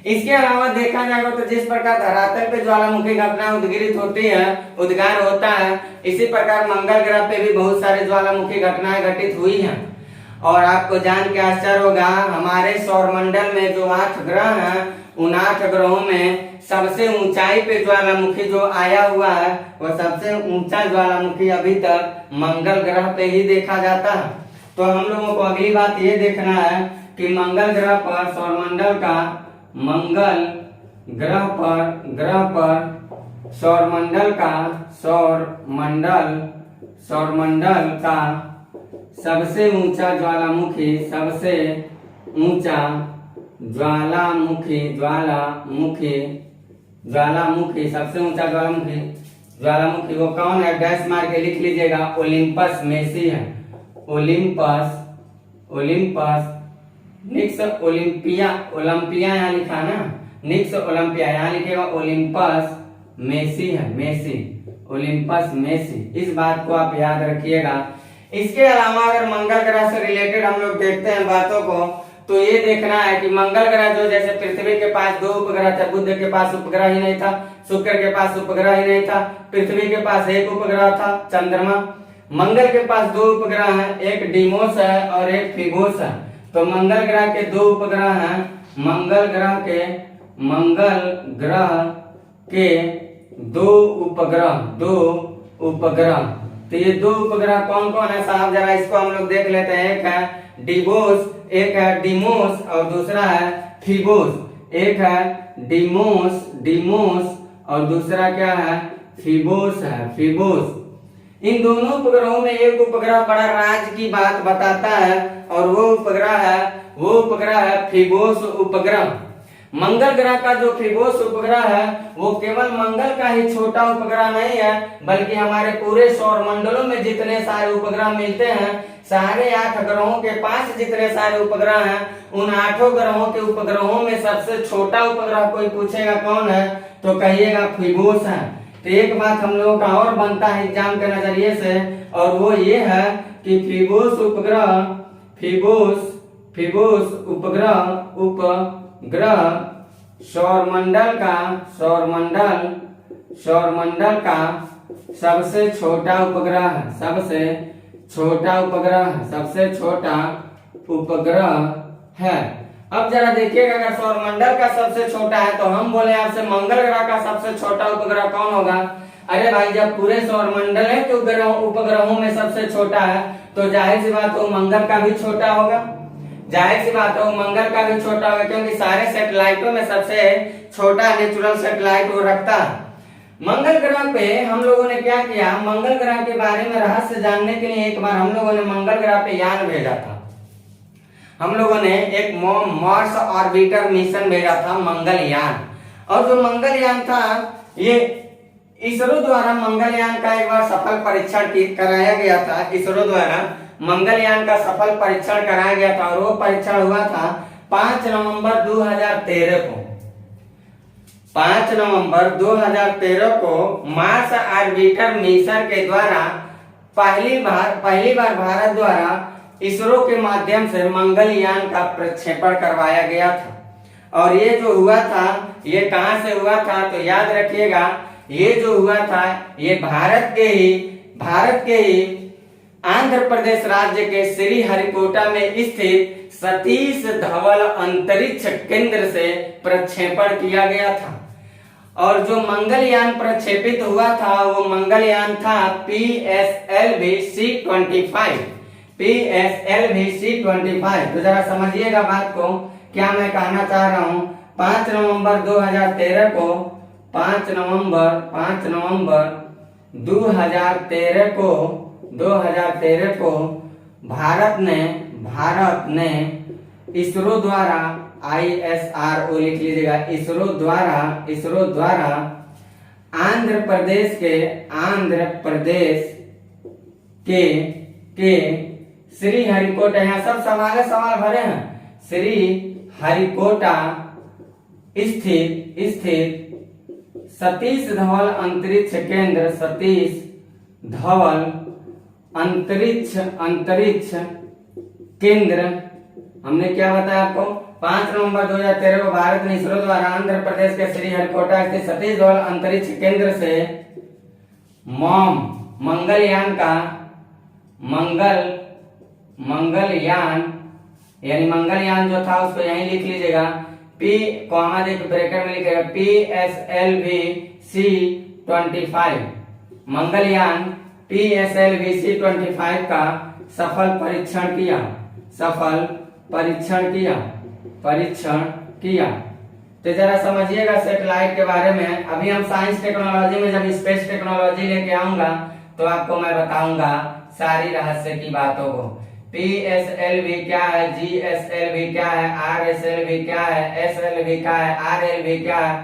इसके अलावा देखा जाएगा तो जिस प्रकार धरातल पे ज्वालामुखी घटना उद्गिरित होती है, उद्गार होता है, इसी प्रकार मंगल ग्रह पे भी बहुत सारे ज्वालामुखी घटनाएं घटित हुई हैं। और आपको जान के आश्चर्य होगा, हमारे सौरमंडल में जो 8 ग्रह हैं, उन 8 ग्रहों में सबसे ऊंचाई पे ज्वालामुखी जो आया हुआ है, वो सबसे ऊंचा ज्वालामुखी अभी तक मंगल ग्रह पे ही देखा जाता है। तो हम लोगों को अगली बात ये देखना है कि मंगल ग्रह पर सौरमंडल का सबसे ऊंचा ज्वालामुखी वो कौन है? डैश मार के लिख लीजिएगा, ओलिम्पस मेसी है। ओलिम्पस निक्स ओलंपिया यहाँ लिखा ना, निक्स ओलंपिया, यहाँ लिखेगा ओलिम्पस मेसी है, ओलिम्पस मेसी। इस बात को आप याद रखिएगा। इसके अलावा अगर मंगल ग्रह से रिलेटेड हम लोग देखते हैं बातों को, तो ये देखना है कि मंगल ग्रह जो जैसे पृथ्वी के पास 2 उपग्रह थे, बुध के पास उपग्रह ही नहीं था, शुक्र के पास उपग्रह ही नहीं था, पृथ्वी के पास 1 उपग्रह था चंद्रमा। मंगल के पास 2 उपग्रह हैं, एक डीमोस है और एक फिबोस है। तो मंगल ग्रह के 2 उपग्रह हैं, मंगल ग्रह के 2 उपग्रह। तो ये 2 उपग्रह कौन कौन है साहब? जरा इसको हम लोग देख लेते हैं। एक है डीमोस और दूसरा है फिबोस। एक है डीमोस और दूसरा क्या है? फिबोस। इन दोनों उपग्रहों में एक उपग्रह बड़ा राज की बात बताता है और वो उपग्रह है फिबोस उपग्रह। मंगल ग्रह का जो फिबोस उपग्रह है वो केवल मंगल का ही छोटा उपग्रह नहीं है, बल्कि हमारे पूरे सौर मंडलों में जितने सारे उपग्रह मिलते हैं, सारे 8 ग्रहों के पास जितने सारे उपग्रह हैं, उन 8 ग्रहों के उपग्रहों में सबसे छोटा उपग्रह कोई पूछेगा कौन है, तो कहिएगा फिबोस है। तो एक बात हम लोगों का और बनता है एग्जाम के नजरिए से, और वो ये है कि फिबोस उपग्रह सौरमंडल का सबसे छोटा उपग्रह है। अब जरा देखिएगा, अगर सौरमंडल का सबसे छोटा है तो हम बोले आपसे मंगल ग्रह का सबसे छोटा उपग्रह कौन होगा? अरे भाई, जब पूरे सौरमंडल है कि उपग्रहों में सबसे छोटा है, तो जाहिर सी बात हो मंगल का भी छोटा होगा। क्योंकि सारे सैटेलाइटों में सबसे छोटा नेचुरल सैटेलाइट वो रखता है। मंगल ग्रह पे हम लोगों ने क्या किया? मंगल ग्रह के बारे में रहस्य जानने के लिए एक बार हम लोगों ने मंगल ग्रह पे यान भेजा था। हम लोगों ने एक मार्स ऑर्बिटर मिशन भेजा था, मंगलयान। और जो मंगलयान था, ये इसरो द्वारा मंगलयान का एक बार सफल परीक्षण कराया गया था। इसरो द्वारा मंगलयान का सफल परीक्षण कराया गया था और वो परीक्षण हुआ था 5 नवंबर 2013 को। 5 नवंबर 2013 को मार्स ऑर्बिटर मिशन के द्वारा पहली बार भारत द्वारा इसरो के माध्यम से मंगलयान का प्रक्षेपण करवाया गया था। और ये जो हुआ था, ये कहां से हुआ था? तो याद रखिएगा, ये जो हुआ था ये भारत के ही आंध्र प्रदेश राज्य के श्रीहरिकोटा में स्थित सतीश धवन अंतरिक्ष केंद्र से प्रक्षेपण किया गया था। और जो मंगलयान प्रक्षेपित हुआ था वो मंगलयान था PSLV-C25। PSLV-C25। तो जरा समझिएगा बात को, क्या मैं कहना चाह रहा हूँ। 5 नवंबर 2013 को 5 नवंबर 2013 को भारत ने इसरो द्वारा ISRO लिख लीजिएगा, इसरो द्वारा आंध्र प्रदेश के श्रीहरिकोटा, यहाँ सब सवाल भरे हैं, श्रीहरिकोटा स्थित सतीश धवन अंतरिक्ष केंद्र, हमने क्या बताया आपको, 5 नवंबर 2013 को भारत ने इसरो द्वारा आंध्र प्रदेश के श्रीहरिकोटा स्थित सतीश धवन अंतरिक्ष केंद्र से मंगलयान जो था उसको यहीं लिख लीजिएगा, ब्रैकेट में लिखेगा PSLV-C25, मंगलयान PSLV-C25 का सफल परीक्षण किया। तो जरा समझिएगा सेटेलाइट के बारे में। अभी हम साइंस टेक्नोलॉजी में जब स्पेस टेक्नोलॉजी लेके आऊंगा तो आपको मैं बताऊंगा सारी रहस्य की बातों को। PSLV क्या है, GSLV क्या है, RSLV क्या है, SLV क्या है, RLV क्या है,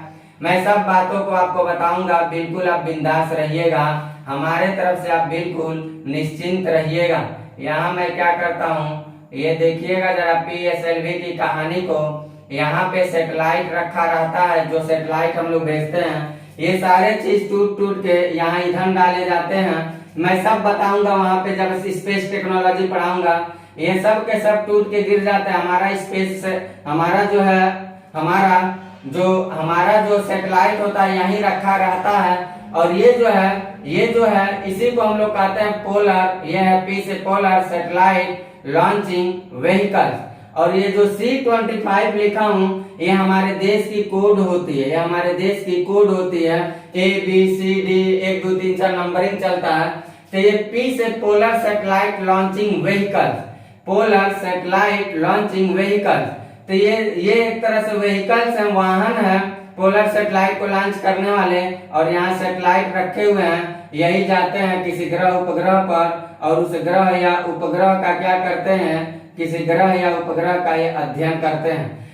मैं सब बातों को आपको बताऊंगा। बिल्कुल आप बिंदास रहिएगा, हमारे तरफ से आप बिल्कुल निश्चिंत रहिएगा। यहाँ मैं क्या करता हूँ, ये देखिएगा जरा PSLV की कहानी को। यहाँ पे सेटेलाइट रखा रहता है, जो सेटेलाइट हम लोग भेजते हैं, ये सारे चीज टूट के यहाँ ईंधन डाले जाते हैं। मैं सब बताऊंगा वहां पे जब स्पेस टेक्नोलॉजी पढ़ाऊंगा। ये सब के सब टूट के गिर जाता है। हमारा स्पेस से हमारा जो सेटेलाइट होता है यहीं रखा रहता है। और ये जो है इसी को हम लोग कहते हैं पोलर। ये है P से पोलर सैटेलाइट लॉन्चिंग व्हीकल। और ये जो C25 लिखा हूँ ये हमारे देश की कोड होती है, ABCD 1 2 3 4 नंबरिंग चलता है। तो ये P से पोलर सैटेलाइट लॉन्चिंग व्हीकल, तो ये एक तरह से व्हीकल्स हैं, वाहन है पोलर सैटेलाइट को लॉन्च करने वाले। और यहाँ सैटेलाइट रखे हुए हैं, यही जाते हैं किसी ग्रह उपग्रह पर, और उस ग्रह या उपग्रह का क्या करते हैं, किसी ग्रह या उपग्रह का ये अध्ययन करते हैं।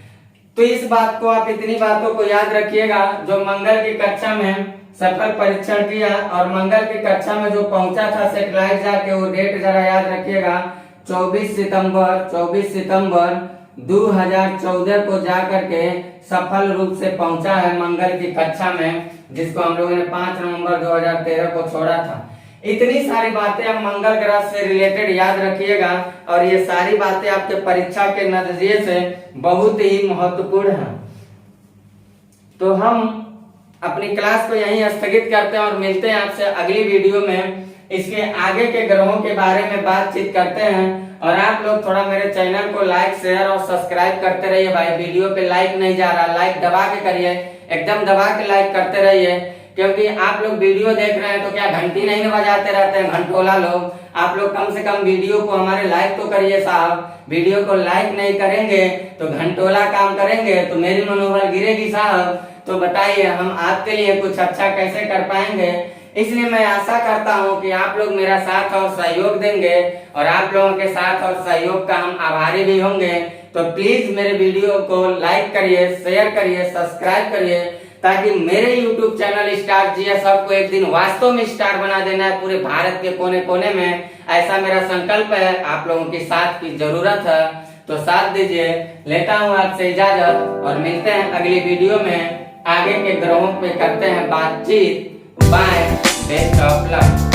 तो इस बात को आप इतनी बातों को याद रखिएगा। जो मंगल की कक्षा में सफल परीक्षण किया और मंगल की कक्षा में जो पहुंचा था सेटेलाइट जाके, वो डेट जरा याद रखिएगा। 24 सितंबर 2014 को जाकर के सफल रूप से पहुंचा है मंगल की कक्षा में, जिसको हम लोगों ने 5 नवंबर 2013 को छोड़ा था। इतनी सारी बातें आप मंगल ग्रह से रिलेटेड याद रखिएगा, और ये सारी बातें आपके परीक्षा के नजरिए से बहुत ही महत्वपूर्ण हैं। तो हम अपनी क्लास को यहीं स्थगित करते हैं और मिलते हैं आपसे अगली वीडियो में। इसके आगे के ग्रहों के बारे में बातचीत करते हैं। और आप लोग थोड़ा मेरे चैनल को लाइक शेयर और सब्सक्राइब करते रहिए। भाई वीडियो पे लाइक नहीं जा रहा, लाइक दबा के करिए, एकदम दबा के लाइक करते रहिए। क्योंकि आप लोग वीडियो देख रहे हैं तो क्या घंटी नहीं बजाते रहते हैं घंटोला लोग। आप लोग कम से कम वीडियो को हमारे लाइक तो करिए साहब। वीडियो को लाइक नहीं करेंगे तो घंटोला काम करेंगे तो मेरी मनोबल गिरेगी साहब। तो बताइए हम आपके लिए कुछ अच्छा कैसे कर पाएंगे। इसलिए मैं आशा करता हूं कि आप लोग मेरा साथ और सहयोग देंगे, और आप लोगों के साथ और सहयोग का हम आभारी भी होंगे। तो प्लीज मेरे वीडियो को लाइक करिए, शेयर करिए, सब्सक्राइब करिए, ताकि मेरे YouTube चैनल स्टार जीएस को एक दिन वास्तव में स्टार बना देना है पूरे भारत के कोने कोने में। ऐसा मेरा संकल्प है, आप लोगों की साथ की जरूरत है, तो साथ दीजिए। लेता हूँ आपसे इजाजत और मिलते हैं अगली वीडियो में। आगे के ग्रहों पे करते हैं बातचीत। Bye, best of luck.